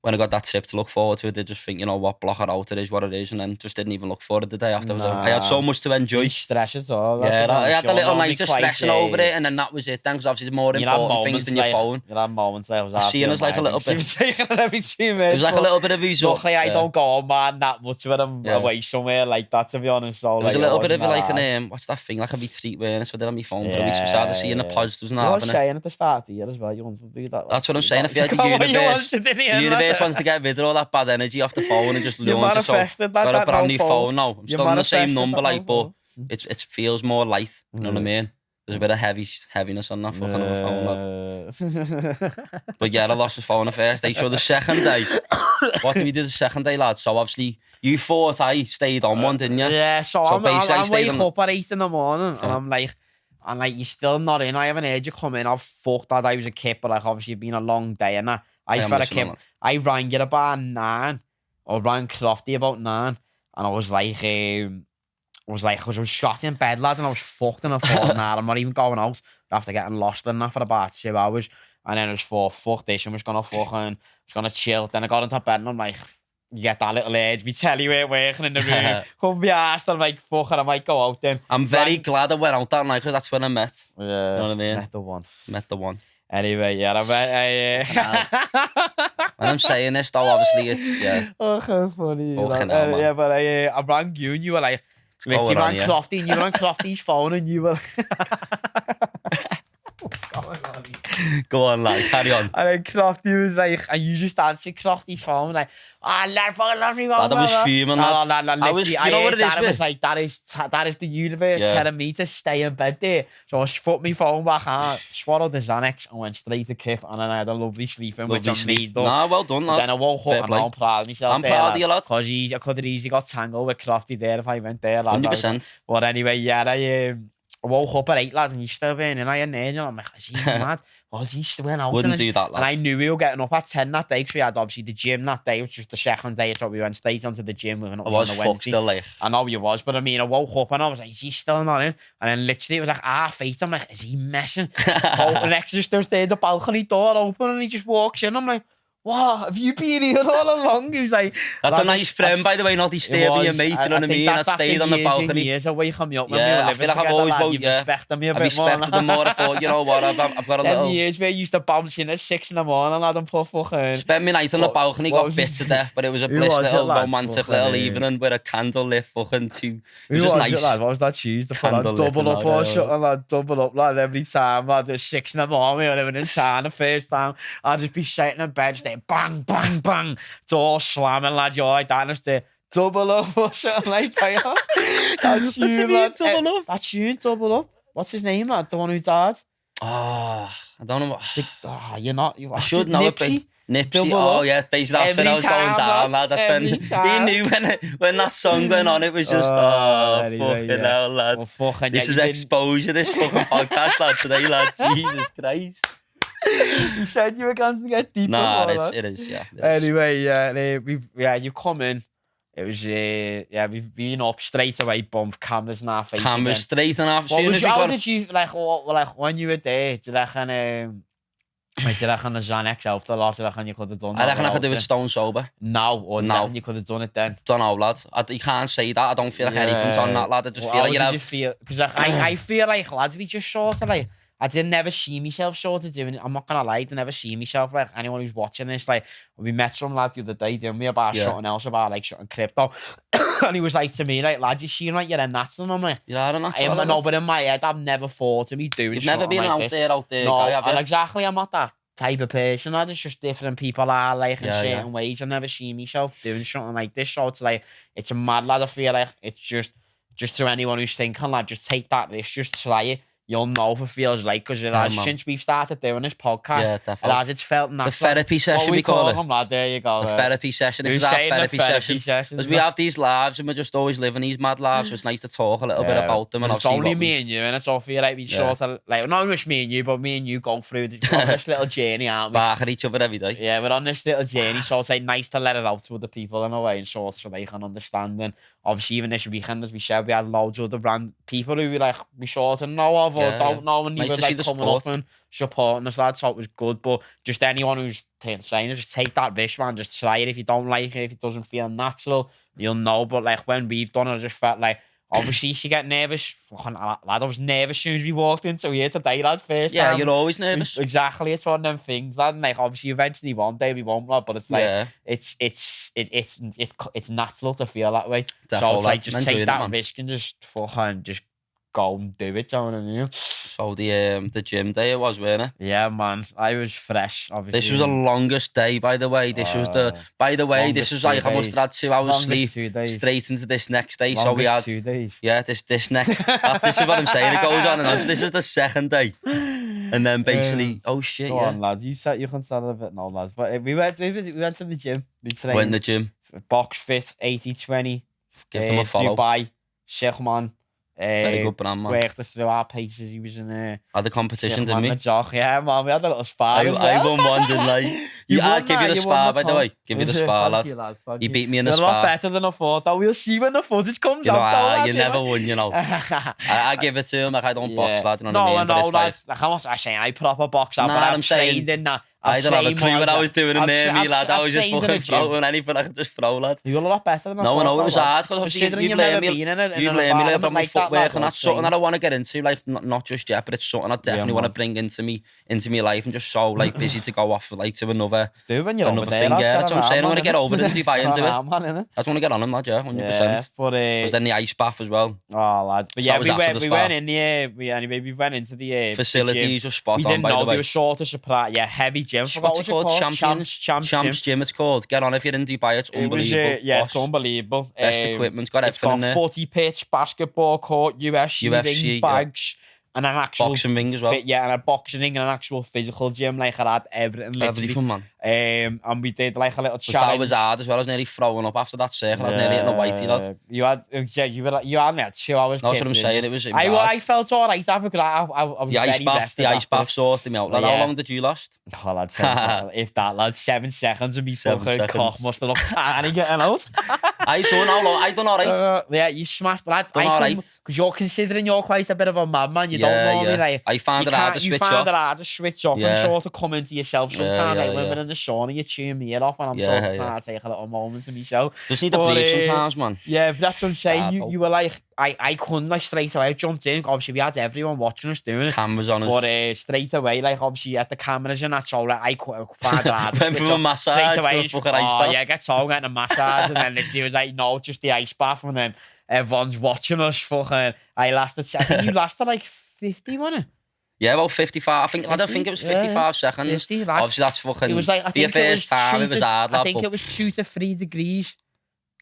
when I got that trip to look forward to it, I just think, you know what, block it out, it is what it is, and then just didn't even look for it the day after. I had so much to enjoy. Stress at all. Yeah, I had a little night of stressing over it, and then that was it then, because obviously there's more important things than your phone. You had moments like I was seeing us like a little bit. Every 2 minutes. It was like a little bit of result. Luckily, I don't go on, man, that much when I'm away somewhere like that, to be honest. So, it was a little bit of like an, what's that thing, like a retreat awareness, so I did on my phone for a week, so I started seeing the positives and having it. You were saying at the start of the year as well, you wanted to do that. That's what I'm saying, if you had the universe wants to get rid of all that bad energy off the phone and just launch it. So got a brand new phone now. I'm still on the same number, like, but it feels more light. You know what I mean? There's a bit of heaviness on that fucking other phone, lad. But yeah, I lost the phone the first day. So the second day, what did we do the second day, lad? So obviously, you thought I stayed on one, didn't you? Yeah, so I'm waking up at 8 in the morning, and I'm like, you're still not in. I haven't heard you come in. I've fucked that I was a kid, but like obviously it's been a long day, and I felt a kid. I rang you about 9, or rang Crofty about 9, and I was like, because I was shot in bed, lad, and I was fucked, and I thought, nah, I'm not even going out after getting lost in that for about 2 hours. And then it was fuck this, I'm just gonna chill. Then I got into bed and I'm like, you get that little edge, me tell you ain't working in the room. Come be asked, I'm like, fuck it, I might go out then. I'm very glad I went out that night, because that's when I met. Yeah. You know what I mean? Met the one. Anyway, yeah, when I'm saying this, though, obviously it's, yeah. Oh, how funny. Yeah, but I rang you and you were like, you rang Crofty and you were on Crofty's phone and you were what's going on? Go on, lad, carry on. And then Crofty was like, and you just answered Crofty's phone, like, lad, fucking love me, lad, I was fuming, lad. I was, you know what it is, was like, that is the universe telling me to stay in bed there. So I put my phone back on, swallowed the Xanax, and went straight to Kip, and then I had a lovely sleeping, which I'm made up. Nah, well done, lad. Then I woke up, and I'm proud of myself. I'm proud of you, lad. Because I could have easily got tangled with Crofty there if I went there, lad. 100%. But anyway, yeah, I woke up at 8, lad, and he's still being in. I had and I'm like, is he mad? Or is he still out? Wouldn't do that, lad. And I knew we were getting up at 10 that day, because we had obviously the gym that day, which was the second day, so we went straight onto the gym. I was fucked still, like. I know you was, but I mean, I woke up and I was like, is he still not in? And then literally it was like half 8. I'm like, is he messing? The next just there's the balcony door open and he just walks in. I'm like, what? Have you been here all along? He was like, that's a nice friend, by the way, not disturbing your mate, you know what I mean? That stayed on the balcony. Years away from me up when I we feel like I've always respected me a bit more. I respected them more. I thought, you know what, I've got a little... 10 years where you used to bounce in at 6 in the morning, lad, and put fucking... Spent my night on the balcony, got bit to death, but it was a bliss little romantic little evening with a candle lit fucking too. It was just nice. What was that Tuesday? Double up or something, lad, double up, lad, every time, lad, at 6 in the morning, or even in town the first time, I'd just be sitting in bed, just like, bang, bang, bang, door slamming, lad, you're like that, and it's double up or something like that. That tune, lad. Double up? That tune, double up. What's his name, lad? The one who died? I don't know what... You're not... I should know it, but... Nipsey, oh yeah, basically that's when I was going down, lad. That's when he knew when that song went on, it was just, fucking hell, lad. This is exposure, this fucking podcast, lad, today, lad. Jesus Christ. You said you were going to get deeper. Nah, it is, yeah. Anyway, you come in. It was, we've been up straight away, bump cameras in our face. Cameras straight in our face. How did you, when you were there, do you reckon, the Xanax helped a lot? Do you reckon you could have done that? I reckon I could do it stone sober. Now, or now you could have done it then? Don't know, lad. You can't say that. I don't feel like anything's on that, lad. I just feel like you feel? Because I feel like, lads, we just sort of like, I didn't never see myself sort of doing it. I'm not going to lie, I didn't never see myself, like, anyone who's watching this, like, we met some lad the other day, didn't we, about something else, about, like, something crypto. And he was like to me, like, lad, you seem like you're a natural. And I'm like, you're a natural. No, but in my head, I've never thought to be doing something like this. You've never been out there, no, guy, have you? And exactly, I'm not that type of person, lad. It's just different people are, like, in certain ways. I never see myself doing something like this, so it's like, it's a mad, lad. I feel like it's just to anyone who's thinking, lad, just take that risk, just try it. You'll know if it feels like, because since we've started doing this podcast, definitely. It's felt natural. The therapy session, we call it. Lad, there you go. The therapy session. This is our therapy session. Because we have these lives and we're just always living these mad lives, so it's nice to talk a little bit about them. And it's only me and you, and it's all feel like we sort of, like, not just me and you, but me and you go through this little journey, aren't we? Back at each other every day. Yeah, we're on this little journey, so it's like nice to let it out to other people in a way, and so they can understand. And obviously, even this weekend, as we said, we had loads of other brand people who we sort of know of or don't know, and nice were like coming up and supporting us, lad, so it was good. But just anyone who's saying, just take that risk, man, just try it. If you don't like it, if it doesn't feel natural, you'll know. But like when we've done it, I just felt like, obviously, if you get nervous, lad, I was nervous as soon as we walked into here today, lad, first time. You're always nervous. Exactly, it's one of them things, lad. And like, obviously, eventually one day we won't, lad, but it's like, it's natural to feel that way. Definitely, so it's like, just take that risk and just fucking just go and do it, you know what I mean? So the gym day it was, weren't it? Yeah, man. I was fresh, obviously. This was the longest day, by the way. This was this was like, I must have had 2 hours sleep straight into this next day. So we had 2 days. Yeah, this next this is what I'm saying. It goes on and on. So this is the second day. And then basically, oh shit, go on, lads. You can start a bit now, lads. But we went to the gym. We trained. Went to the gym. Box fit, 80-20. Give them a follow. Dubai, Sheikh, very good brand, man. Worked us through our paces. He was in had the competition, didn't we? Yeah, man. We had a little spar. I won one, didn't I? I'd give you the spar, by the way. Give you the spar, lad. You beat me in the spar. You're a lot better than I thought, though. We'll see when the footage comes out. You never won, you know. I give it to him, like, I don't box, lad, you know what I mean? No, lad. Like, I'm not saying I proper box out, but I'm trained in that. I don't have a clue what I was doing in there, me, lad. I was just fucking throwing anything I could just throw, lad. You're a lot better than I thought. No, it was hard, because you've learned me about my footwork, and that's something that I want to get into, like, not just yet, but it's something I definitely want to bring into me life, and just so, like, busy to go off, like, to another thing, yeah. That's what I'm saying. I want to get over it in Dubai and do it. I just want to get on him, lad, yeah, 100%. Because then the ice bath as well. Oh, lad. But yeah, we went in the, we went into the facilities were spot on, by the way. We didn't know they were sort of surprised. Yeah, heavy gym. What's it called? Champs Gym, it's called. Get on if you're in Dubai, it's unbelievable. It's unbelievable. Best equipment, got everything in there. It's got 40 pitch, basketball court, UFC ring bags, and an actual boxing ring as well. And a boxing ring and an actual physical gym. Like, I had everything. Everything, man. And we did like a little challenge. That was hard as well. I was nearly throwing up after that circle. I was nearly hitting a whitey, lad. You had 2 hours. That's what I'm saying. It was I felt alright after because I was the ice bath sorted me out. Lad, how long did you last? Oh, lad, if that, lad, 7 seconds and me fucking cock must have looked tiny getting out. I done alright. Yeah, you smashed, lad. Done alright. Because you're considering you're quite a bit of a madman. You don't normally, like. I found it hard to switch off. You found it hard to switch off and sort of come into yourself sometimes. Like when we're in the sauna, you tune me off, and I'm sort of trying to take a little moment to myself. Just need to breathe sometimes, man. Yeah, but that's what I'm saying. You were like, I couldn't, like, straight away. I jumped in. Obviously, we had everyone watching us doing it. Cameras on us. But straight away, like, obviously, at the cameras and that, so like, I found it hard. Went from a massage to a fucking ice bath. Yeah, I get all getting a massage, and then it was like, no, just the ice bath, and then everyone's watching us. Fucking, I think you lasted like 50, wasn't it? Yeah, about 55. I don't think it was 55 seconds. 50, obviously, that's fucking. It was like, for your first time, it was hard, lad. I think it was 2 to 3 degrees.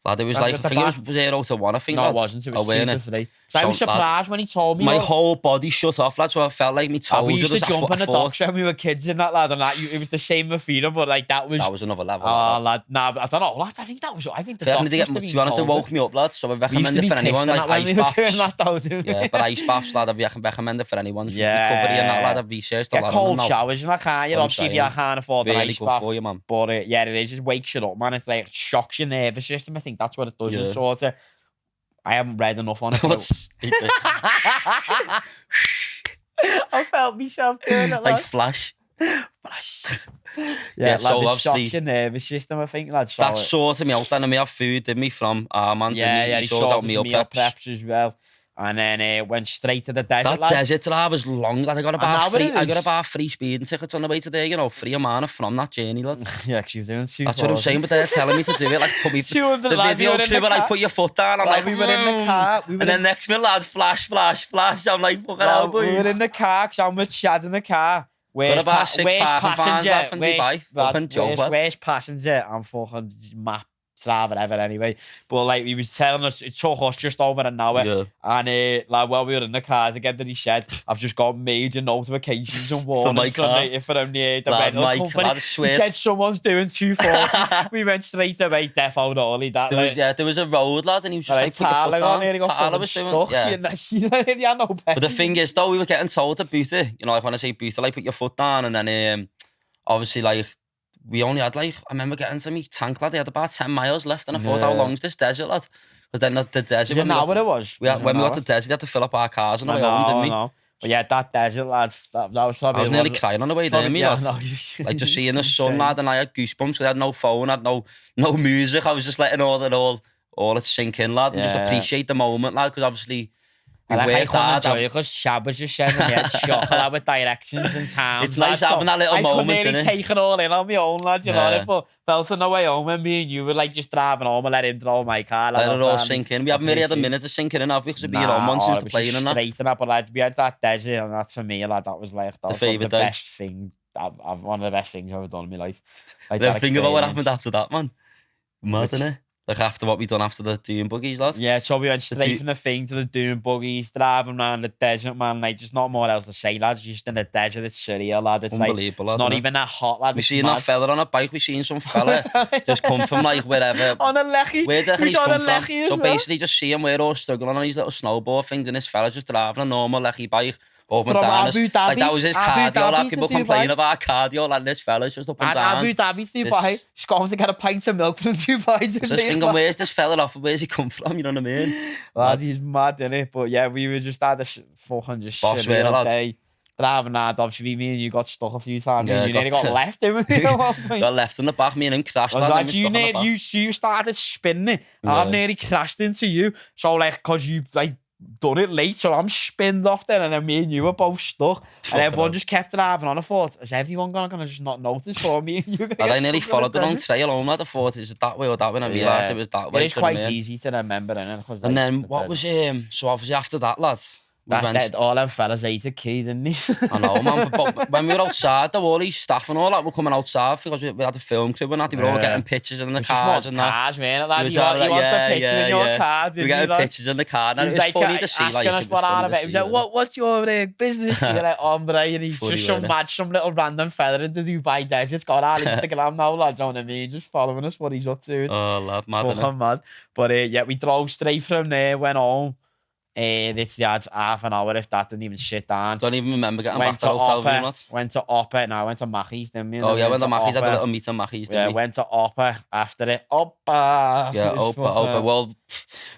Lad, it was like, I think it was 0 to 1, I think. No, it wasn't. It was 2 to 3. So I was surprised when he told me. My whole body shut off, lad, so I felt like my toes. We used to jump in the docks when we were kids and that, lad, and that it was the same with freedom, but like that was another level. Oh, lad, nah, I don't know, lad. I think the docks. To be honest, it woke me up, lad. So I recommend it for anyone, like ice baths. Yeah, but ice baths, lad, I recommend it for anyone. Recovery and that, lad. I've researched a lot. Cold showers and that, can't you? Obviously, if you can't afford an ice bath, for you, man. But yeah, it just wakes you up, man. It's like it shocks your nervous system. I think that's what it does. Yeah. Sort of. I haven't read enough on it. I felt myself doing it like Flash. Yeah, so obviously shocks your nervous system, I think, lad. So that sorted me out. Then we have food, didn't we, from Armand? Yeah, he sorted out meal preps as well. And then went straight to the desert. That desert drive was long, lad. I got about free speeding tickets on the way today, you know, free a man from that journey, lad. Yeah, because you're doing too. That's what I'm saying, but they're telling me to do it. Like, put me the video clip where I put your foot down. I'm like, we were in the car. And then next minute, lad, flash. I'm like, fucking hell, boys. We were in the car because I'm with Chad in the car. Got about 6 parking fans lad from Dubai. Fucking joke, lad. Where's passenger? I'm fucking map. Whatever anyway, but like he was telling us it took us just over an hour, and like while we were in the car together, he said, "I've just got major notifications and warnings from the rental company." He said someone's doing 240. We went straight away, defo early. That there was a road, lad, and he was just like, "Put your foot down." Tyler was doing, But the thing is, though, we were getting told to boot it. You know, like when I say boot it, like put your foot down, and then obviously like. We only had like, I remember getting to me tank, lad, they had about 10 miles left and I thought, how long's this desert, lad? Because then the desert... Did you know what it was? When we got to the desert, we had to fill up our cars on the way home, didn't we? But yeah, that desert, lad, that was probably... I was nearly crying on the way there, lad. Like just seeing the sun, lad, and I had goosebumps, I had no phone, I had no music, I was just letting all it sink in, lad, and just appreciate the moment, lad, because obviously... I can't enjoy it because Shab was just sending me a chocolate with directions and towns. It's nice having that little moment, I couldn't really take it all in on my own, lad, you know. But felt on the way home and me and you were like just driving home and let him throw my car. Let it all sink in. We haven't really had a minute to sink in, have we? Because we've been on one since the plane and that. Straight in that, but like, we had that desert and that for me, lad, that was like the favourite day. Best thing. One of the best things I've ever done in my life. Like, think about what happened after that, man. Mad, innit? Like after what we done after the dune buggies, lads. Yeah, so we went straight from the thing to the dune buggies, driving around the desert, man. Like, just not more else to say, lads. Just in the desert, it's surreal, lad. It's unbelievable, like, it's not even that hot, lad. We seen that fella on a bike. We seen some fella just come from like wherever. On a lecky. Where the he's come from. So basically, just see him, we're all struggling on his little snowboard thing, and this fella just driving a normal lecky bike. Up and down. Like that was his cardio, like people complaining about cardio, like this fella's just up and down. Abu Dhabi to Dubai. Just going to get a pint of milk from Dubai. Just thinking, where's this fella off? Where's he come from? You know what I mean? Lad, he's mad, innit? But yeah, we were just at this 400 shit all day. Driving out, obviously, me and you got stuck a few times. Yeah, you nearly got left, didn't we? Got left in the back, me and him crashed. You started spinning, and I've nearly crashed into you. So, like, because you, like, done it late, so I'm spinned off then, and then me and you were both stuck, and everyone just kept driving on. I thought, is everyone gonna just not notice for me and you? I nearly followed it on trail home. I thought, is it that way or that way? And I realised it was that way. It's quite easy to remember, innit? And then what was so obviously after that, lads. All them fellas ate a key, didn't they? I know, man. But when we were outside, though, all these staff and all that were coming outside because we had a film crew and that. They were all getting pictures in the cars and that. Cars, man. Like, you want the picture in your car, didn't you? We were getting pictures in the car. And it was funny to see. Asking us what out of it. He was like, what's your business? You're like, Ombrè. And he's just some little random fella in the Dubai desert. It's got our Instagram now, lads. You know what I mean? Just following us, what he's up to. Oh, lad, mad. It's fucking mad. But yeah, we drove straight from there, went home. This had half an hour if that didn't even sit down. Don't even remember getting back to the hotel room. Went to Oppa. No, I went to Mackey's, didn't we? Oh yeah, went to Mackey's. Had a little meet at Mackey's, didn't we? Yeah, went to Oppa after it. Oppa. Yeah, Oppa. Well,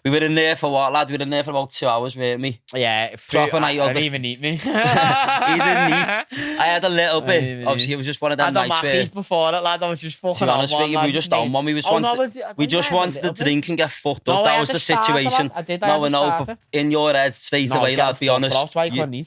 we were in there for what, lad? We were in there for about 2 hours, weren't we? Yeah. Proper night. I didn't even eat me. He didn't eat. I had a little bit. Obviously, it was just one of them nights where... I had Mackey's before it, lad. I was just fucking on one. To be honest with you, we just on one. We just wanted to drink and get fucked up. That was the situation. No, in your head, straight away, lad, be honest.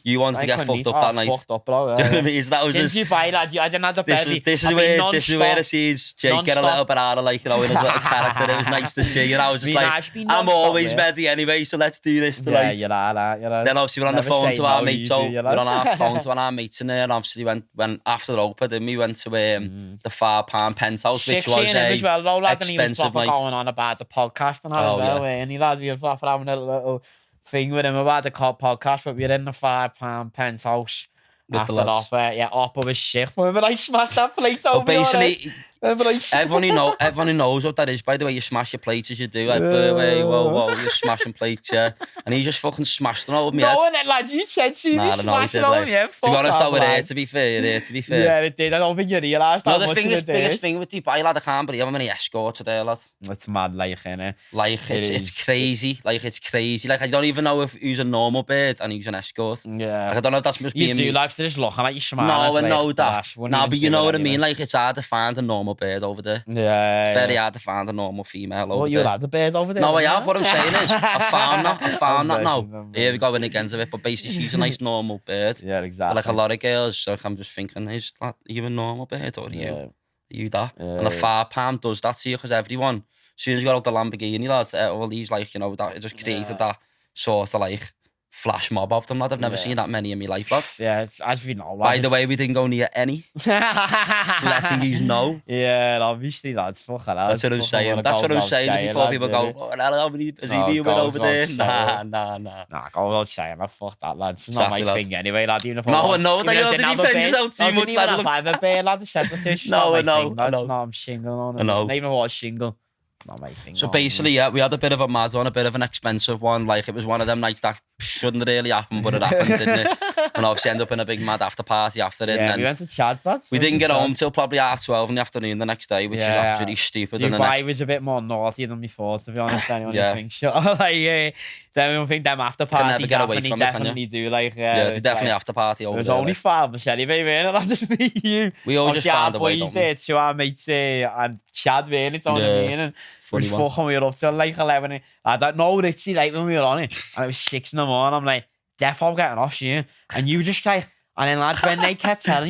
You wanted to get fucked up that night. Fucked up, bro. Do you know what I mean? That was just... I didn't have the belly. This is where I see Jake get a little bit out of, like, you know, in his little character. It was nice to see. And I was just like, I'm always ready anyway, so let's do this tonight. Yeah, you're right. Then obviously we're on the phone to our mates. So we're on our phone to our mates in there. And obviously when after the Opa, then we went to the £5 penthouse, which was a expensive night. Going on about the podcast and all that. And he lad, we were having a little thing with him about the podcast, but we were in the £5 penthouse. With after the lads. Oppa was sick. Remember I smashed that plate over basically, everyone who knows what that is, by the way, you smash your plates as you do. Like, whoa, you're smashing plates, yeah. And he just fucking smashed them all over me head. No, and then, lads, you said she smashed it over me head. To be honest, I was there, to be fair. Yeah, it did. I don't think you realised that much the biggest thing with Dubai, lad, I can't believe how many escorts are there, lad. It's mad, like, innit? Like, it's crazy. Like, it's crazy. Like, I don't even know if who's a normal bird and who's an escort. Yeah. Like, I don't know if that's must be... You do, like, they're just looking at you smiling. No, I know that. No, but you know what I mean? Like, it's hard to find a normal bird over there. Yeah. It's very hard to find a normal female over there. Well, you had the bird over there. No, I have. What I'm saying is, I found that now. Here we go in against it, but basically she's a nice normal bird. Yeah, exactly. But like a lot of girls, like I'm just thinking, is that you a normal bird or are you that? And a £5 does that to you because everyone, as soon as you got out the Lamborghini, lads, all these like, you know, that it just created that sort of like flash mob of them, lad. I've never seen that many in my life, lad. Yeah, it's, as we know, lad. By the way, we didn't go near any. Just letting you know. Yeah, obviously, lads. Fuck it, That's what I'm saying. That's what I'm saying before people go, oh, how many is he being with over there? Nah. Nah, go without saying that. Fuck that, lads. It's not my thing anyway, lad. Even if no, that you didn't defend yourself too much, lad. If I have a bear, lad, it's not my thing. That's not, I'm single. Not even was single. Not my thing. So basically, yeah, we had a bit of a mad one, a bit of an expensive one. Like, it was one of them nights that shouldn't really happen, but it happened, didn't it? And obviously ended up in a big mad after party after it. Yeah, and we went to Chad's, lad. We didn't get home till probably 12:30 in the afternoon the next day, which is absolutely stupid. Dubai was a bit more naughty than before, to be honest. Anyone who thinks so. Like, I think them after parties happen, they definitely do. Like, yeah, they definitely after party over there. It was only 5% anyway, man. That's me, you. We all just found a way, don't we? To our mates and Chad, man, it's on the we were up till like 11. I don't know, Richie, like when we were on it, and it was 6 in the morning. I'm like, defo getting off soon. And you just like, and then lads, when they kept telling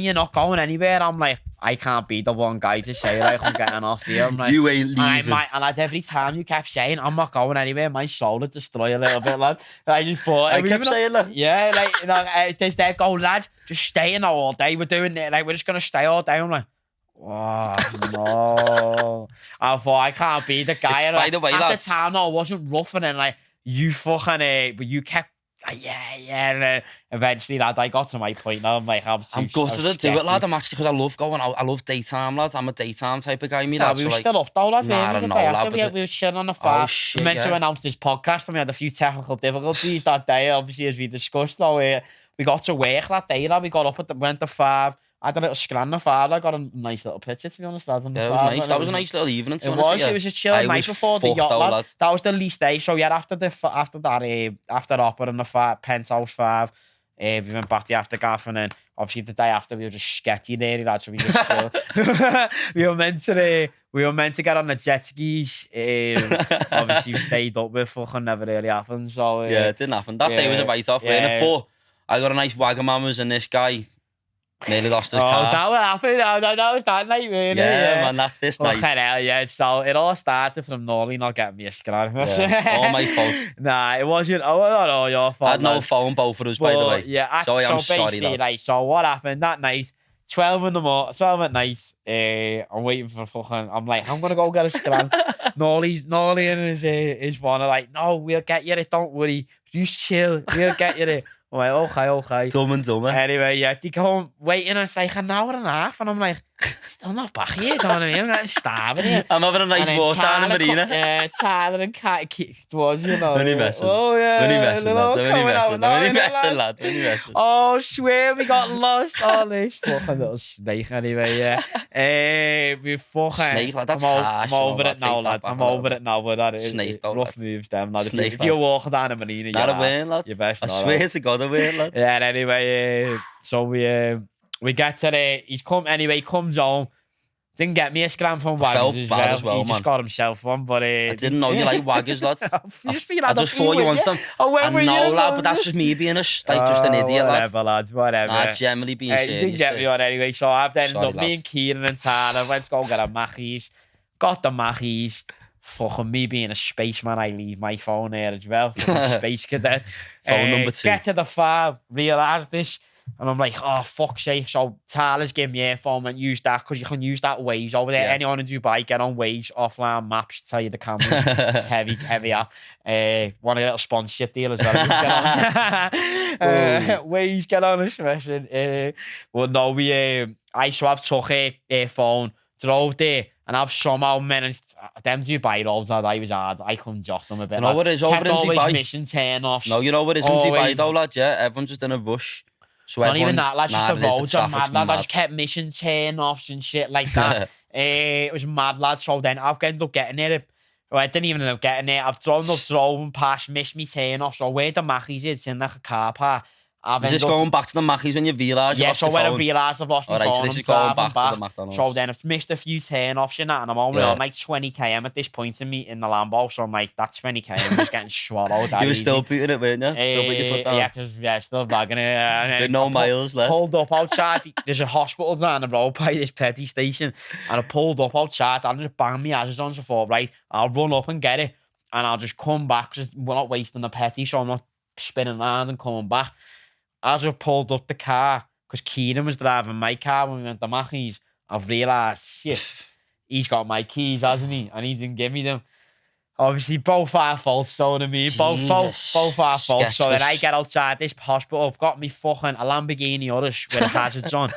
you, not going anywhere, I'm like, I can't be the one guy to say like I'm getting off here. I'm like, you ain't leaving. And like every time you kept saying I'm not going anywhere, my soul would destroy a little bit, lad. I just thought I kept saying that. Yeah, like you know, there's that go, lad, just staying all day. We're doing it, like we're just gonna stay all day. I'm like, oh no. I thought I can't be the guy. By the way, at lads, the time, no, I wasn't roughing and like you fucking but you kept. And then eventually, lad, I got to my point now. I'm like, I'm gutted to do it, lad. I'm actually, because I love going out. I love daytime, lad. I'm a daytime type of guy, me, lad. We were still up, though, lad. Nah, I don't know, lad. We were chilling on the farm. We meant to announce this podcast, and we had a few technical difficulties that day, obviously, as we discussed. So we got to work that day, lad. We got up went to 5. I had a little scran on the farm. I got a nice little picture, to be honest, lad. Yeah, it was nice. That was a nice little evening, to be honest. It was a chill night before the yacht, lad. That was the least day. So, yeah, after Opera and the penthouse 5, we went back the after gaff, and then obviously the day after we were just sketchy there, lad. So we just chill. we were meant to get on the jet skis. Obviously, we stayed up with fucking never really happened. So yeah, it didn't happen. That day was a write-off, wasn't it? But I got a nice Wagamama's, and this guy nearly lost his car. That would happen. That was that night, really. Yeah, man, that's this night. Hell, yeah. So it all started from Norley not getting me a scran. All my fault. Nah, it wasn't. Oh, not all your fault. I had no phone, both of us, by the way. Yeah, so I'm sorry, lad. Right, so what happened that night? 12 at night. I'm waiting for fucking. I'm like, I'm gonna go get a scran. Norley and his one are like, no, we'll get you it. Don't worry. Just chill. We'll get you it. I'm like, okay. Dumb and dumber. Anyway, yeah, they come waiting, and it's like an hour and a half, and I'm like, still not back here, you know what I mean? I'm getting starving here. I'm having a nice walk down the marina. Yeah, Tyler and Kat kicked towards you know. When he messing. Oh, yeah. When he messing, lad. Oh, swear, we got lost. Oh, this fucking little snake, anyway, yeah. We fucking... Snake, lad, that's harsh. I'm over it now, lad. I'm over it now, but that is... Snake, though, rough moves, them, lad. Snake, if you're walking down the marina, not a win, lad. You best I swear to God, a win, lad. Yeah, and anyway, so we get to the... He comes home. Didn't get me a scram from Waggers as well. He just got himself one, but... I didn't know you like Waggers, lads. I just thought you wanted them. I know, lad, but that's just me being just an idiot, lads. Whatever. Nah, generally being serious. He didn't get me on anyway, so I've ended up me and Kieran and Tana went to go get a Mackies. Got the Mackies. Fucking me being a spaceman, I leave my phone there as well. Space cadet. Phone number 2. Get to the 5, realise this. And I'm like, oh, fuck's sake. So Tyler's giving me a phone and use that because you can use that Waze over there. Anyone in Dubai, get on Waze, offline maps, tell you the cameras. It's heavy app. Want a little sponsorship deal as well. Waze, get on us, listen. Well, no, I took a phone, drove there, and I've somehow managed them Dubai roads that I was hard. I couldn't jot them a bit. You know what it is over in Dubai? Missing turn-offs. No, you know what it is in Dubai though, lad, yeah? Everyone's just in a rush. So not even that, lad, just the roads are mad, lad. I just kept missing turn-offs and shit like that. It was mad, lad. So then I've ended up getting there. I didn't even end up getting there. I've drove past, missed me turn-off. So where the Mackies is, in like a car park. Is this going back to the Mackies when you realise you lost your phone? Yeah, so when I realised I've lost my phone, so this is going back to the McDonald's. So then I've missed a few turn-offs and that, and I'm only on like 20 km at this point in the Lambo, so I'm like, that 20 km is getting swallowed. You were still booting it, weren't you? Still putting your foot down? Yeah, because still bagging it. With no miles left. Pulled up outside, there's a hospital down the road by this petty station, and I pulled up outside, and I just banged my hazards on, so I thought, right, I'll run up and get it, and I'll just come back, because we're not wasting the petty, so I'm not spinning around and coming back. As I pulled up the car, because Keenan was driving my car when we went to Mackies, I've realised, shit, he's got my keys, hasn't he? And he didn't give me them. Obviously, both our faults, so to me. Both our faults. So then I get outside this hospital, I've got me fucking a Lamborghini Urus with the hazards on.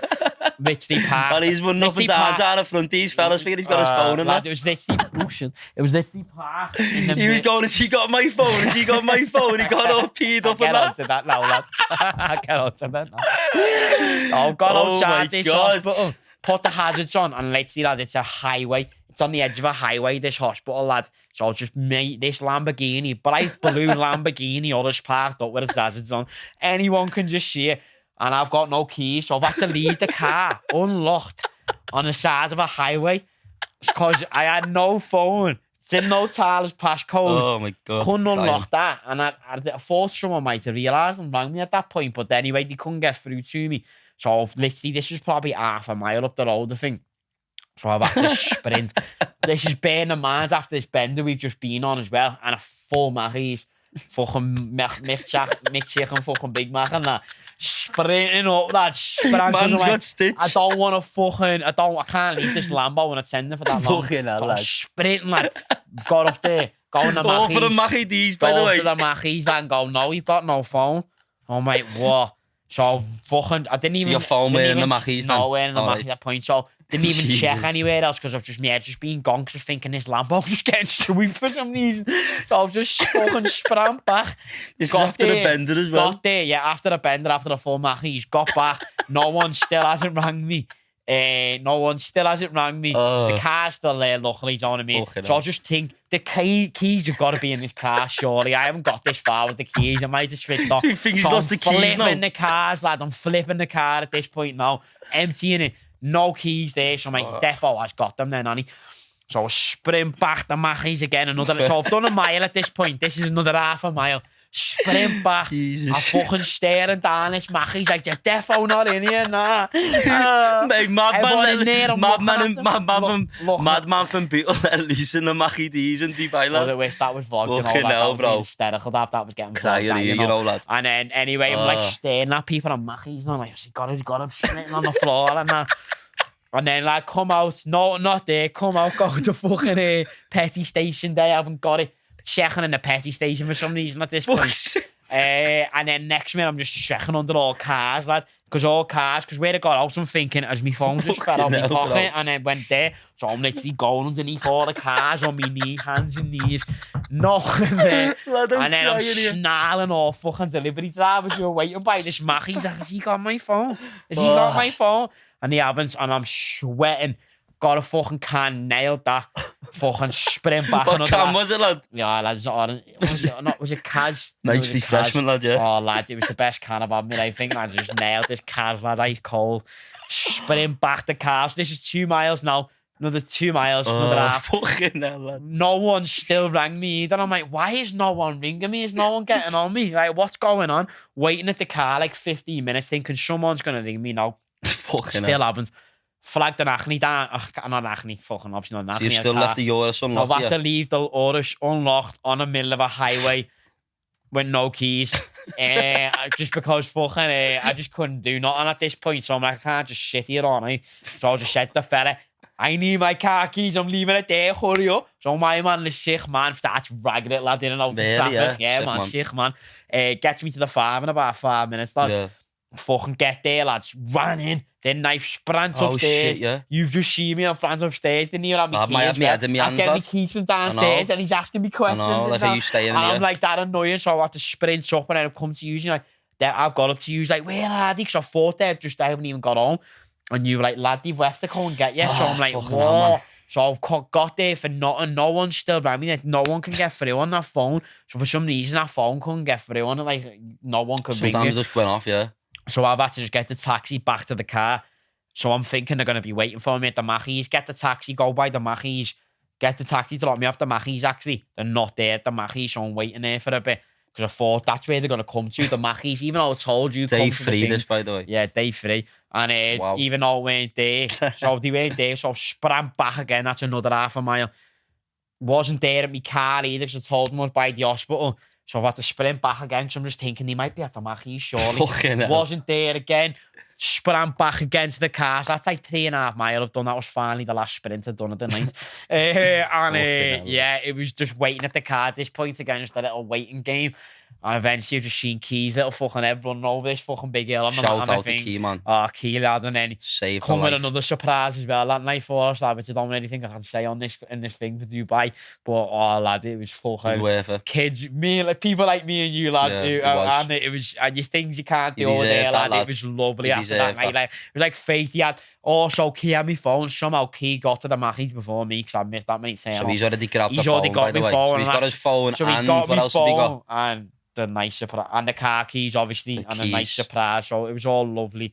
Literally parked. And he's running up and down the front these fellas figure he's got his phone in lad, it was literally pushing. It was literally parked. He was going, has he got my phone? Has he got my phone? He got all peed up and that. Get onto that now, lad. I get onto that now. I've got outside this hospital, put the hazards on, and literally, lad, it's a highway. It's on the edge of a highway, this hospital, lad. So it's just me, this Lamborghini, bright blue Lamborghini, all this parked up with its hazards on. Anyone can just see it. And I've got no keys, so I've had to leave the car unlocked on the side of a highway because I had no phone. Didn't know Tyler's passcode. Oh my God. Couldn't unlock that. And I thought someone might have realised and rang me at that point. But anyway, they couldn't get through to me. So literally, this was probably half a mile up the road, I think. So I've had to sprint. This is bearing in mind after this bender we've just been on as well. And a full Mackies. Fucking McChicken, fucking Big Mac and that. Sprinting up, lad. Man's got stitch. I don't want to fucking... I can't leave this Lambo when it's tender for that long. Fucking hell, lad. Sprinting, lad. Got up there. Going to Mackies. All for the Mackie D's, by the way. Go for the Mackies and go, no, you've got no phone. I'm like, what? So fucking... I didn't even... So your phone wearing the Mackies then? No, wearing the Mackies at that point. So... Didn't even check anywhere else because I've my head just been gone because I was thinking this Lambo just getting sweet for some reason. So I've just fucking sprang back. This is after the bender as well. Got there, yeah, after the bender, after the full Mackie, he's got back. No one still hasn't rang me. The car's still there, luckily, you know what I mean? So I just think the keys have got to be in this car, surely. I haven't got this far with the keys. I might have switched off. Do you think he's lost the keys now? I'm flipping the cars, lad. I'm flipping the car at this point now. Emptying it. No keys there, so I'm like, defo has got them then, honey. So I sprint back the Mackies again, so I've done a mile at this point. This is another half a mile. Sprint back. Jesus. I'm fucking staring down this Mackies like, there's defo not in here, nah. Mate, madman from Beetle at least in the Mackie D's in Dubai, lad. I wish that was vlogged, that was hysterical, that was getting crying, you know, lad. And then, anyway, I'm like staring at people on Mackies, and I'm like, got him sitting on the floor, and that. And then, like, come out, no, not there, come out, go to fucking petty station there, I haven't got it. Checking in the petty station for some reason at this point. And then next minute, I'm just checking under all cars, lad. Because where I got out, I'm thinking, as my phone just fell out my pocket and then went there. So I'm literally going underneath all the cars on my knees, hands and knees. Nothing there. Lad, and then I'm snarling all fucking delivery drivers who are waiting by this Mackie. He's like, has he got my phone? And they haven't, and I'm sweating. Got a fucking can, nailed that. Fucking sprint back. What can was it, lad? Yeah, lad, was it Kaz? Nice refreshment, lad, yeah. Oh, lad, it was the best can I've had, I think. I just nailed this Kaz, lad, ice cold. Sprint back the car. So this is 2 miles now. Another 2 miles, another half. Fucking hell, lad. No one still rang me either. I'm like, why is no one ringing me? Is no one getting on me? Like, what's going on? Waiting at the car like 15 minutes, thinking someone's going to ring me now. Fucking still haven't. Flagged an Acne down. Not Acne, fucking obviously not Acne. So you still left the Urus unlocked? I've had to leave the Urus unlocked on the middle of a highway with no keys. Just because fucking I just couldn't do nothing at this point. So I'm like, I can't just sit here all night. So I just said to the fella, I need my car keys. I'm leaving it there. Hurry up. So my man, the sick man, starts ragging it, lad, in and out of traffic. Yeah, man, sick man. Gets me to the 5 in about 5 minutes, lad. Yeah. Fucking get there, lads. Ran in. Then knife sprint upstairs. Shit, yeah. You've just seen me on France upstairs. Didn't even have me keys. I've had me I'm getting me keys from downstairs and he's asking me questions. I know, like, are you staying and I'm like that annoying, so I had to sprint up and then I've come to you. Like, I've got up to you. Like, where are they? Because I thought they haven't even got home. And you were like, lad, they've left to come and get you. So I'm like, whoa. So I've got there for nothing. No one's still around me. Like, no one can get through on that phone. So for some reason, that phone couldn't get through on it. Like, no one could ring you. Sometimes it just went off, yeah. So I've had to just get the taxi back to the car. So I'm thinking they're going to be waiting for me at the Mackey's. Get the taxi, go by the Mackey's. Get the taxi to drop me off the Mackey's, actually. They're not there at the Mackey's, so I'm waiting there for a bit. Because I thought that's where they're going to come to, the Mackey's. Even though I told you... Day 3 this, by the way. Yeah, day 3. And even though I weren't there, so they weren't there, so I sprint back again. That's another half a mile. Wasn't there at my car either, because I told them I was by the hospital. So I've had to sprint back again, so I'm just thinking they might be at the Mackey's, surely. Wasn't there again. Sprint back again to the car. So that's like 3.5 miles I've done. That was finally the last sprint I'd done at the night. Yeah, it was just waiting at the car at this point again, just a little waiting game. And eventually I've just seen Keys, little fucking head running over this fucking big hill. Shout out to Key, man. Oh, Key, lad. And then come with another surprise as well that night for us, lad, which I don't really think I can say on this thing for Dubai. But, oh, lad, it was fucking worth it. Kids, people like me and you, lad. And it was just things you can't do over there, lad. It was lovely after that night. Like, it was like fate. He had Key had my phone. Somehow Key got to the Mackey's before me because I missed that many times. So he's already grabbed the phone, already got my phone. So he's got his phone and what else have he got? And the nice surprise, and the car keys, obviously, and a nice surprise. So it was all lovely.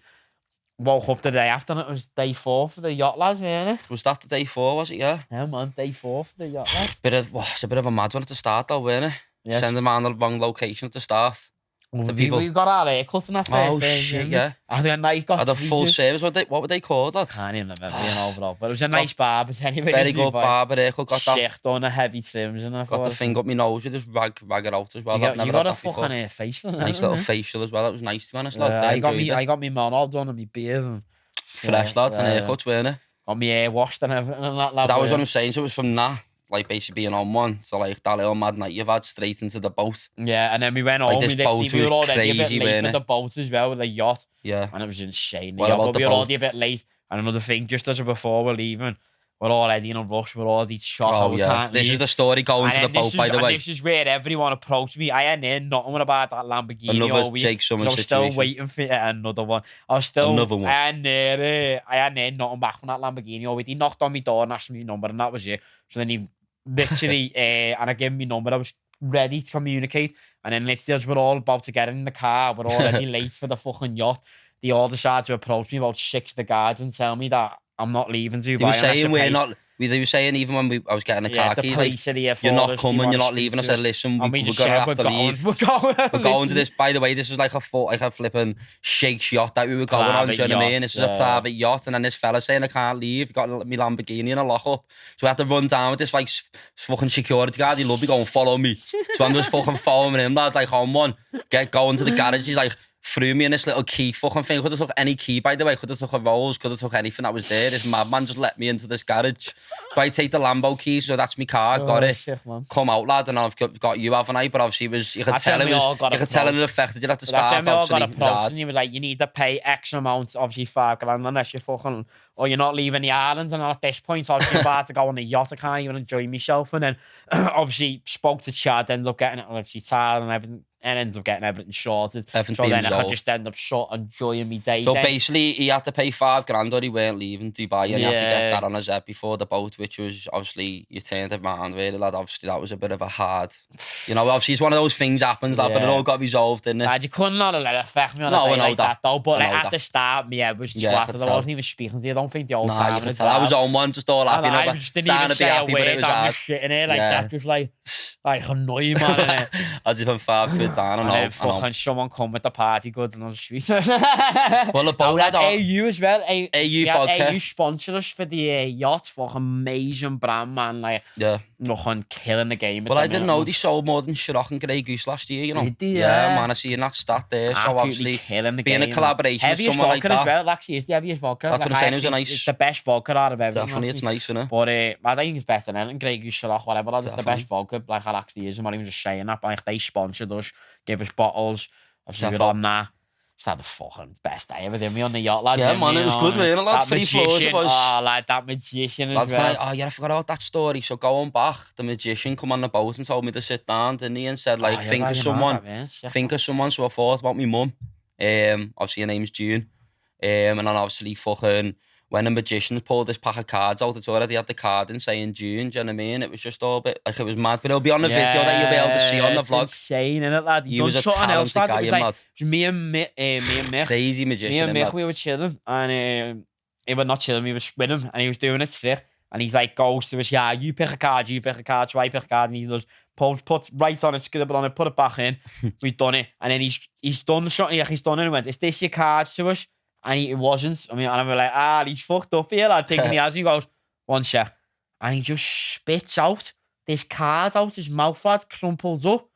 Woke up the day after, and it was day 4 for the yacht, lads, wasn't it? Was that the day 4, was it, yeah? Yeah, man, day 4 for the yacht, lads. It's a bit of a mad one at the start, though, wasn't it? Yes. Send them on the wrong location at the start. We got our haircut in that first day. Shit, yeah. I think a nice got a full service. What were they called, that? I can't even remember being overall. But it was a nice barber anyway. Very good barber haircut. Got that. Sick, done a heavy trims and got the thing up my nose with this rag it out as well. You got a fucking facial. Nice little facial as well. It was nice, to be honest. I got me man all done and my beard. And, fresh, lads, and haircuts, weren't it? Got me hair washed and everything and that. That was what I'm saying. So it was from that. Like basically being on one, so like that little mad night you've had straight into the boat. Yeah, and then we went home. This boat we were was already crazy, a bit late for the boat as well with the yacht. Yeah, and it was insane. What about we were already a bit late. And another thing, just as before we're leaving, we're already in a rush. We're already shocked. Oh yeah, this is the story going to the boat, by the way. This is where everyone approached me. I hadn't heard nothing about that Lamborghini. Another Jake Summers situation. I was still waiting for another one. Another one. I hadn't heard nothing back from that Lamborghini. Or he knocked on my door and asked me my number, and that was it. So then he literally, and I gave him my number. I was ready to communicate. And then literally, as we're all about to get in the car, we're already late for the fucking yacht. They all decided to approach me, about 6 of the guards, and tell me that I'm not leaving Dubai. They were saying we're not. They were saying even when I was getting the car keys, like, you're not coming, you're not leaving. I said, listen, we're going to have to leave. We're going to this. By the way, this was like a flipping Sheikh's yacht that we were going on. Do you know what I mean? This is a private yacht, and then this fella saying I can't leave. Got my Lamborghini in a lockup, so we had to run down with this like fucking security guard. He loved me going, follow me. So I'm just fucking following him, lad. Like on one, get going to the garage. He's like, threw me in this little key fucking thing. Could have took any key, by the way. Could have took a Rolls. Could have took anything that was there. This madman just let me into this garage. So I take the Lambo keys. So that's my car. Got it. Shit, come out, lad. And I've got you, haven't I? But obviously, you could tell it affected you at the start. That's when we all got approached, and he was like, you need to pay X amount, obviously $5,000, unless you're fucking, or you're not leaving the islands. And at this point, obviously, I'm about to go on the yacht. I can't even enjoy myself. And then, obviously, spoke to Chad, ended up getting it, obviously, tired and everything. And ended up getting everything sorted. So then I could just end up enjoying my day. So basically, he had to pay $5,000 or he weren't leaving Dubai, and he had to get that on his head before the boat, which was obviously, you turned it around really, lad. Obviously, that was a bit of a hard, obviously, it's one of those things happens, lad, but it all got resolved, didn't it? You couldn't let it affect me on a day like that, though. But at the start, my head was twatted. I wasn't even speaking to you. I don't think the old time. I was on one, just all happy. I just didn't even say a word. I was sitting there like that, just like annoying, man. As if I'm $5 down, I know. Fucking someone come with the party goods and on the street. Well, the boat had AU as well. AU vodka. AU sponsor us for the yacht. Fucking amazing brand, man. Like, yeah. Nothing killing the game. Well, I didn't know they sold more than Shrock and Grey Goose last year, you know. Did they? Yeah, man, I seen that stat there. So obviously, being a collaboration with someone like that. Heaviest vodka as well, actually, is the heaviest vodka. That's what I'm saying, it was a nice... It's the best vodka out of everything. Definitely, it's nice, isn't it? But I think it's better than anything. Grey Goose, Shrock, whatever, that's the best vodka. Like, it actually is. I'm not even just saying that, but like, they sponsored us, give us bottles. Obviously, we're on that. It's had the fucking best day ever, didn't we, on the yacht, lad? Yeah, man, it was good, wasn't it, lad? 3 floors it was. Oh, lad, that magician as well. Oh, yeah, I forgot about that story. So going back, the magician come on the boat and told me to sit down, didn't he? And said, like, think of someone. So I thought about my mum. Obviously, her name's June. And then obviously, fucking, when the magician pulled this pack of cards out, it's already had the card in saying June, do you know what I mean? It was just all a bit, like, it was mad. But it'll be on the video that you'll be able to see on the vlog. It's insane, innit, lad? He was a talented guy, it was me and Mick. Crazy magician, me and Mick, we were chilling, and he was not chilling, we were with him, and he was doing it sick. And he's like, goes to us, yeah, you pick a card, so I pick a card, and he does, puts right on it, scribble on it, put it back in. We've done it, and then he's done something, like he's done it, and went, is this your card to us? And it wasn't. I mean, and I'm like, he's fucked up here, lad, thinking he has. And he goes, one sec. And he just spits out this card out his mouth, lad, crumples up,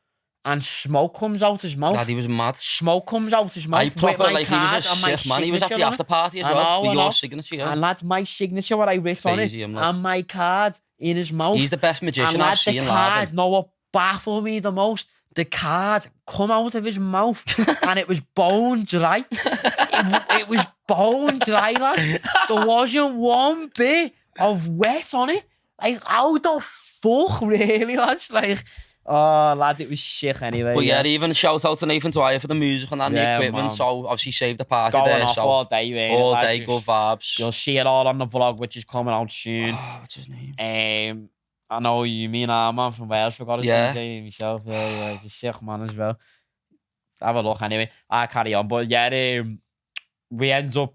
and smoke comes out his mouth. Lad, he was mad. Smoke comes out his mouth. I proper, like, he was a sick man. He was at the after party as well. With your signature, yeah. And lad, my signature, what I wrote on it, and my card in his mouth. He's the best magician I've seen live. And lad, the card, know what baffled me the most? The card come out of his mouth, and it was bone dry. It was bone dry, lad. There wasn't one bit of wet on it. Like, how the fuck, really, lads? Like, oh, lad, it was sick anyway. But yeah, even shout out to Nathan Dwyer for the music and the equipment. Man. So obviously saved the party going there. Off so all day, really. All lads. day, good vibes. You'll see it all on the vlog, which is coming out soon. Oh, what's his name? I know you mean man from Wales, forgot his name myself. Yeah, he's a sick man as well. Have a look anyway. I carry on. But yeah, we end up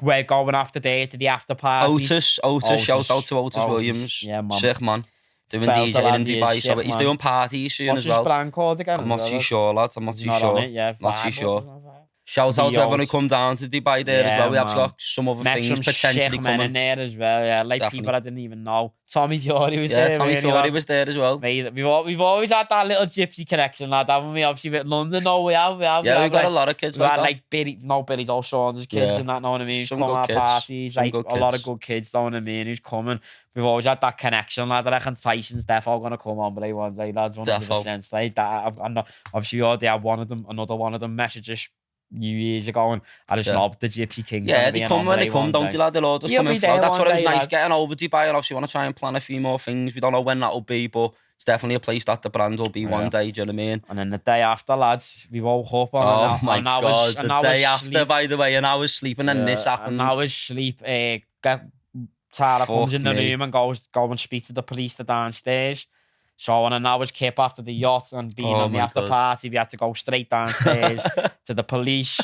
we're going after day to the after party. Otis. Shout out to Otis Williams. Yeah, man. Sick man. Doing DJ in Dubai. So he's doing parties soon as well. What's his brand called again? I'm not too sure, lads. I'm not too sure. Not too sure. Shout out to everyone who come down to Dubai there as well. We have got some other things potentially coming in there as well. Yeah, like definitely. People I didn't even know. Tommy Fiori was there. Yeah, Tommy Fiori was there as well. We've always had that little gypsy connection, lad, haven't we? Obviously with London, we have. Yeah, we've got a lot of kids like that. Like Billy Joel Saunders kids and that, know what I mean? Come at parties, like a lot of good kids, know what I mean? Who's coming? We've always had that connection, lad. I reckon Tyson's definitely going to come on, but one day, lads, 100%. Like that. Obviously, we already had another one of them messages years ago, and I just know the Gypsy King. Yeah, they come when they come, don't they, lad? They'll all just come in. That's what it was nice getting over Dubai, and obviously want to try and plan a few more things. We don't know when that'll be, but it's definitely a place that the brand will be one day, do you know what I mean? And then the day after, lads, we woke up on oh my god, the day after, by the way, and I was sleeping and this happened. And I was asleep. Tara comes in the room and go and speak to the police downstairs. So when I was kept after the yacht and being on the after party, we had to go straight downstairs to the police.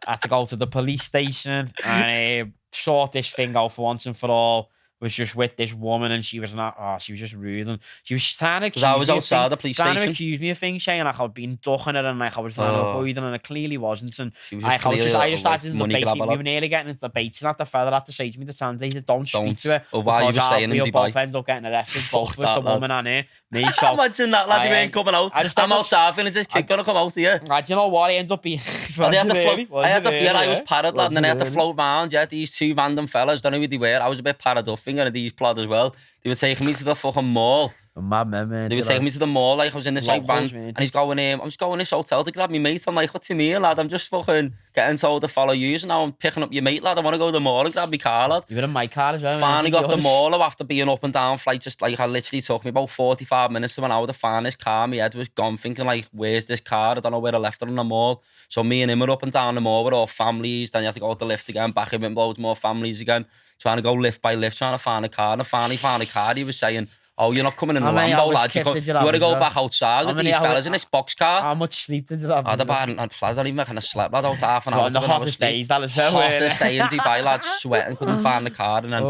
I had to go to the police station and sort this thing out for once and for all. Was just with this woman and she was just rude and she was trying to accuse I was outside the police station. Trying to accuse me of things, saying like I'd been ducking her and like I was trying to avoid her and it clearly wasn't. And she was I just started into debating. We were nearly getting into debates and the fella had to say to me, the translator, don't speak to her. Or why you were staying in Dubai. We'll both end up getting arrested, both of us, the woman and her. Me, so imagine that, lad, you ain't coming out. I'm outside feeling this kid gonna come out here. Do you know what? I end up being I had to fear I was parrot, lad, and then I had to float round, these two random fellas, don't know who they were. I was a bit parrot duffing and these plod as well. They were taking me to the fucking mall. Mad man. They were taking me to the mall, like I was in this like van, and he's going, I'm just going to this hotel to grab my mate. I'm like, what's you mean, lad? I'm just fucking getting told to follow you, and now I'm picking up your mate, lad. I want to go to the mall and grab my car, lad. You were in my car as well. Finally got the mall after being up and down flights. Just like, I literally took me about 45 minutes to an hour to find this car. My head was gone, thinking like, where's this car? I don't know where I left it in the mall. So me and him were up and down the mall with all families. Then you have to go to the lift again, back in with loads more families again. Trying to go lift by lift, trying to find a car. And I finally found a car. He was saying, oh, you're not coming in the Lambo, lad. You got to go back outside with these fellas in this box car. How much sleep did you have? I don't even kind of slept, lad. I was half an hour. The hottest days, that as well. Hottest day in Dubai, lad. Sweating, couldn't find the car. And then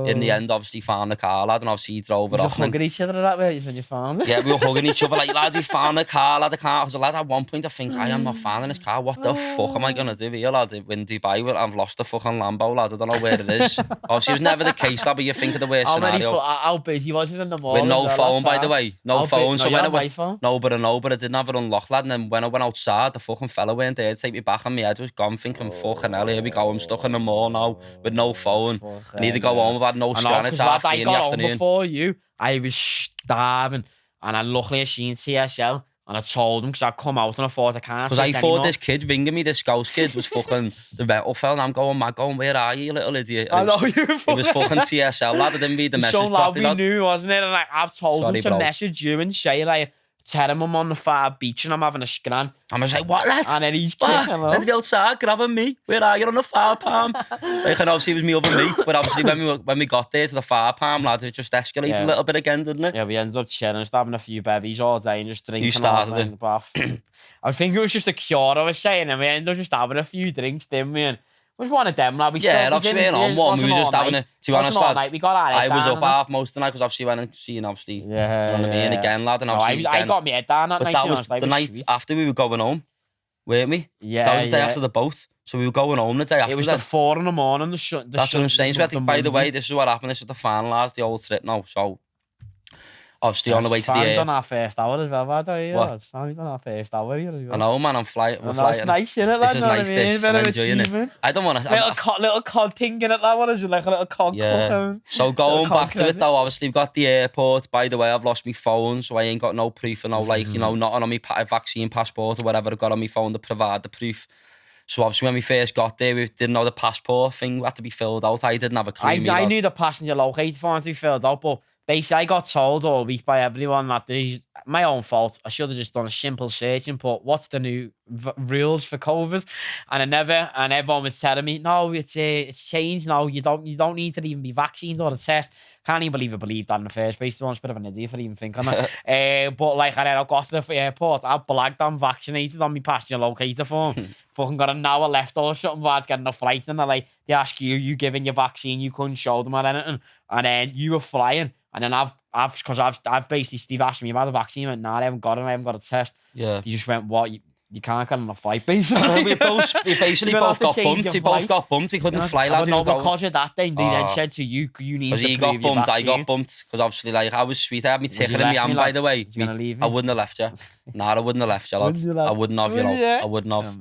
in the end, obviously, found the car, lad. And obviously, he drove it off. You were hugging each other that way when you found it? Yeah, we were hugging each other like, lad, we found the car, lad. I was lad, at one point, I think, I am not finding this car. What the fuck am I going to do here, lad? In Dubai, I've lost the fucking Lambo, lad. I don't know where it is. Obviously, it was never the case, lad, but you think of the worst scenario. How busy was it in the mall. With no phone, by the way. No phone. So when I went, phone. no, but I didn't have it unlocked, lad. And then when I went outside, the fucking fella went there to take me back, and my head was gone, thinking, fucking hell, here we go. I'm stuck in the mall now with no phone. I need to go home. I've had no scan. It's half 3 in the afternoon. Before you, I was starving, and I luckily I seen TSL. And I told him, because I'd come out and I thought I can't. Because I thought this kid ringing me, this scouse kid, was fucking the metal fella. And I'm going, mad, going, where are you, little idiot? I know you. It was fucking TSL, lad. I didn't read the message so loud properly, we knew, wasn't it? And like, I've told him to bro. message you and say, like, tell him I'm on the far beach and I'm having a scran. I was like, what, lad? And then he's kicking off. Then he outside grabbing me. Where are you on the far palm? So and obviously it was me other mate, but obviously when we got there to the far palm, lad, it just escalated a little bit again, didn't it? Yeah, we ended up chilling, just having a few bevies all day and just drinking. You started it. Bath. I think it was just a cure, I was saying, and we ended up just having a few drinks, didn't we? And it was one of them, lad. Obviously we on one. We were just having a, to be honest, lads, we got I was up half most of the night because obviously went and seen, obviously, you know what I mean, again, lad. And obviously, I got my head down that but night. that was the night after we were going home, weren't we? Yeah, that was the day after the boat. So we were going home the day after. It was the 4 in the morning. That's what I'm saying. So by the way, this is what happened. This is the finalised, the old trip now. So obviously on the way to the air. We've done our first hour as well, by the way. What? We've done our first hour here as well. I know, man. I'm flying. We're That's flying. nice, isn't it, lad? This is nice. This. I'm enjoying it. I don't want to. Little cod thing in it, lad. What is it? Like a little cod cook. So going back to it though, obviously we've got the airport. By the way, I've lost my phone, so I ain't got no proof and no you know, nothing on my vaccine passport or whatever I've got on my phone to provide the proof. So obviously when we first got there, we didn't know the passport thing had to be filled out. I didn't have a clue. I knew the passenger locator form to be filled out, but basically I got told all week by everyone that my own fault. I should have just done a simple search and put what's the new rules for COVID, and everyone was telling me no, it's changed now. You don't need to even be vaccinated or a test. Can't even believe I believed that in the first place. I'm a bit of an idiot for even thinking that. But like, and then I got to the airport, I blagged I'm vaccinated on my passenger locator form. Fucking got an hour left or something about getting a flight, and they ask you giving your vaccine, you couldn't show them or anything, and then you were flying, and then I've basically Steve asked me about the vaccine, I went, nah, I haven't got it, I haven't got a test. Yeah. He just went, what? You can't get on a flight, basically. we basically both got bumped. We both got bumped. We couldn't fly, lad. No, because of that, they then said to you need to prove he got bumped, I got bumped. Because obviously, like, I was sweet. I had my ticket in my hand, by the way. I wouldn't have left you. Nah, I wouldn't have left you, lad. I wouldn't have, you know. I wouldn't have.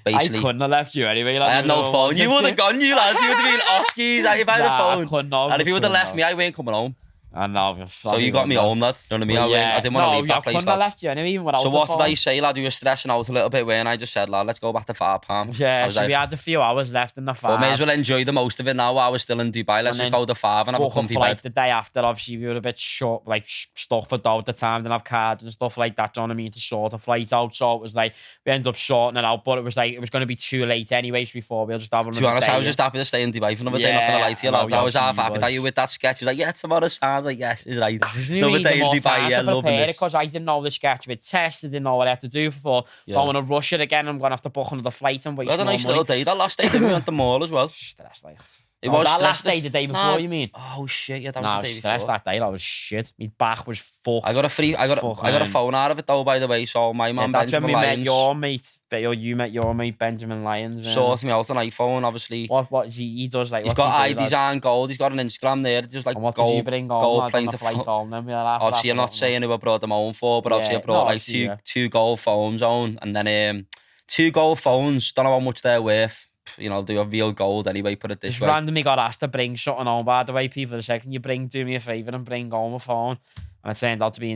Basically, I couldn't have left you anyway. I had no phone. You would have gone, you lad. You would have been off skis. I had a phone. I couldn't have. And if you would have left me, I weren't coming home. I know. So you got me home, lad. You know what I mean? I didn't want to leave that place, lad. Left you anyway, so what did I say, lad? We were stressing out a little bit when I just said, lad, let's go back to Far Palm. Yeah, so we had a few hours left in the Far. So may as well enjoy the most of it now while we're still in Dubai. Let's just go to Far and have a comfy bed. The day after, obviously, we were a bit short, like stuck for dough at the time, didn't have cards and stuff like that, do you know what I mean, to sort the flight out. So it was like, we ended up sorting it out, but it was like, it was going to be too late anyways before we were just having to be honest, I was just happy to stay in Dubai for another day, not going to lie to you, lad. I was half happy that you with that sketch. You was like, yeah, tomorrow sounds like, yes, it's right. Another day in Dubai, yeah, loving this. Because I didn't know the sketch with tests, I didn't know what I had to do for. I want to rush it again. I'm going to have to book another flight and wait. We had a nice little day. That last day, we went to the mall as well. Stressed, like. It was that last day, the day before, you mean? Oh shit, yeah, that was the day before. That day, that was shit. My back was fucked. I got a phone out of it though, by the way. So my man Benjamin Lyons. You met your mate Benjamin Lyons. Sorted me out an iPhone, obviously. What he does like? He's got iDesign Gold. He's got an Instagram there. Just like what gold, did you bring gold playing to phone. Obviously, I'm not saying who I brought them home for, but obviously I brought like two gold phones on, and then 2 gold phones. Don't know how much they're worth. You know, do a real gold anyway, put it this way. Randomly got asked to bring something home, by the way. People said, can you do me a favour and bring home a phone? And it turned out to be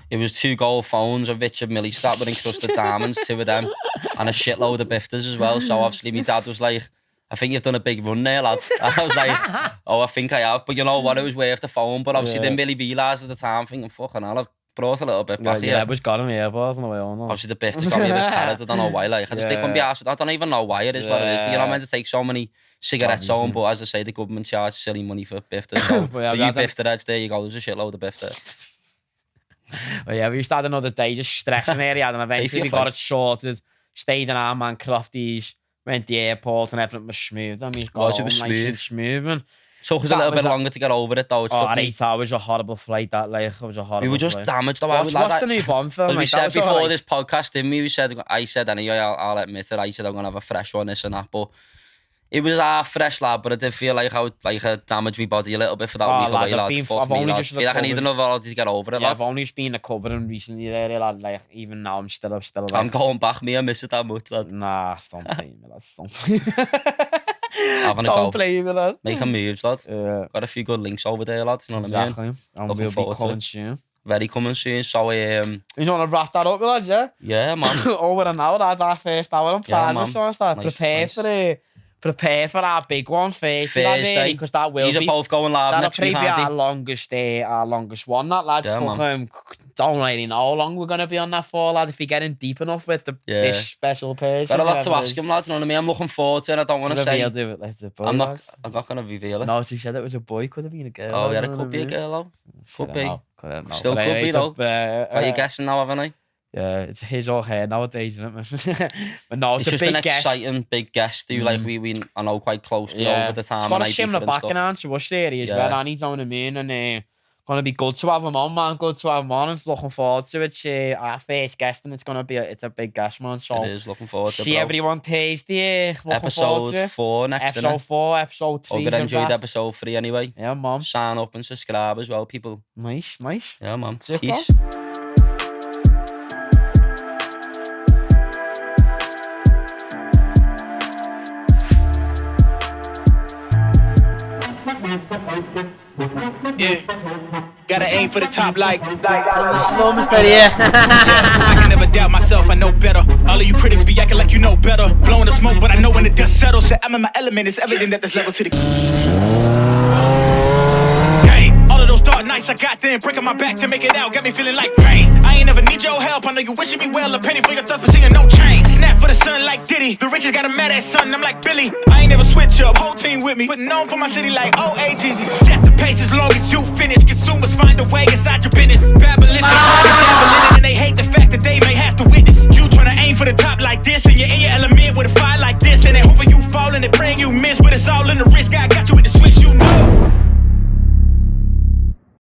It was 2 gold phones, a Richard Millie stat with encrusted diamonds, 2 of them, and a shitload of bifters as well. So obviously my dad was like, I think you've done a big run there, lad. I was like, oh, I think I have. But you know what, it was worth the phone. But obviously didn't really realise at the time, thinking, fucking hell, I've brought a little bit back here. Yeah, it was got him here, but on the way on. Obviously the bifters got me a bit carried. I don't know why. Like, I just couldn't be asked. I don't even know why it is what it is. But you're not meant to take so many cigarettes home. But as I say, the government charges silly money for bifters. So for you bifter heads, there you go. There's a shitload of bifter. Well, yeah, we started another day just stressing area, and eventually we got it sorted. Stayed in our man Crofties, went to the airport, and everything was smooth. I mean, it was smooth. Took us a little bit longer to get over it, though. It 8 hours, a horrible flight, that, like, it was a horrible We were just flight. damaged, though. What's the new Bond film? We said before this podcast, didn't we? I said, anyway, I'll admit it, I said I'm going to have a fresh one, this and that, but It was a fresh lad, but I did feel like I damaged my body a little bit for that week away, lad. Fuck me, lad. I feel like I need another holiday to get over it, lad. I've only just been recovering recently, really, lad. Like, even now, I'm still like... I'm going back, me, I miss it that much, lad. Nah, don't play me, lad. Don't play Having a go. Don't play me, lad. Making moves, lad. Yeah. Got a few good links over there, lads, you know what I mean? Exactly. And we'll be coming soon. Very coming soon, so You want to wrap that up, lads, yeah? Yeah, man. Over an hour, that's our first hour on Friday, so start. Nice. Prepare for our big one Thursday, because that will these be. Are both going live next week, that'll probably be our longest one, that, lads. Yeah, Don't really know how long we're going to be on that for, lad, if you're getting deep enough with this special person. Got a lot to ask him, lads, you know what I mean? I'm looking forward to it, I don't want to say... I'm not going to reveal it. No, so you said it was a boy, could have been a girl. Oh, yeah, it could be a girl, though. Could be. Still but could be, though. Are you guessing now, haven't I? Yeah, it's his or her nowadays, isn't it? But no, it's just an exciting big guest who, like, we I know quite closely over the time. It's got a similar background to us there as well, and you know what I mean? And gonna be good to have him on, man. Good to have him on, and looking forward to it. It's our first guest, and it's a big guest, man. So it is, looking forward to it. See everyone Thursday. Episode 4 next, Episode 4, episode 3. Hope you enjoyed episode 3 anyway. Yeah, man. Sign up and subscribe as well, people. Nice. Yeah, man. Super. Peace. Yeah, gotta aim for the top like slow, Mr. Yeah. I can never doubt myself, I know better. All of you critics be acting like you know better. Blowing the smoke, but I know when the dust settles that I'm in my element. It's evident that there's levels to the... Hey, all of those dark nights I got then breaking my back to make it out, got me feeling like pain. I ain't never need your help, I know you wishing me well. A penny for your thoughts, but seeing no change. I snap for the sun like Diddy. The richest got a mad ass son, I'm like Billy. I ain't never switch up, whole team with me. But known for my city like OAGs. Set the pace as long as you finish. Consumers find a way inside your business. Babylon, they try to dabble in it, and they hate the fact that they may have to witness. You tryna aim for the top like this, and you're in your element with a fire like this. And they hoping you fall and they praying you miss. But it's all in the risk, I got you with the switch, you know.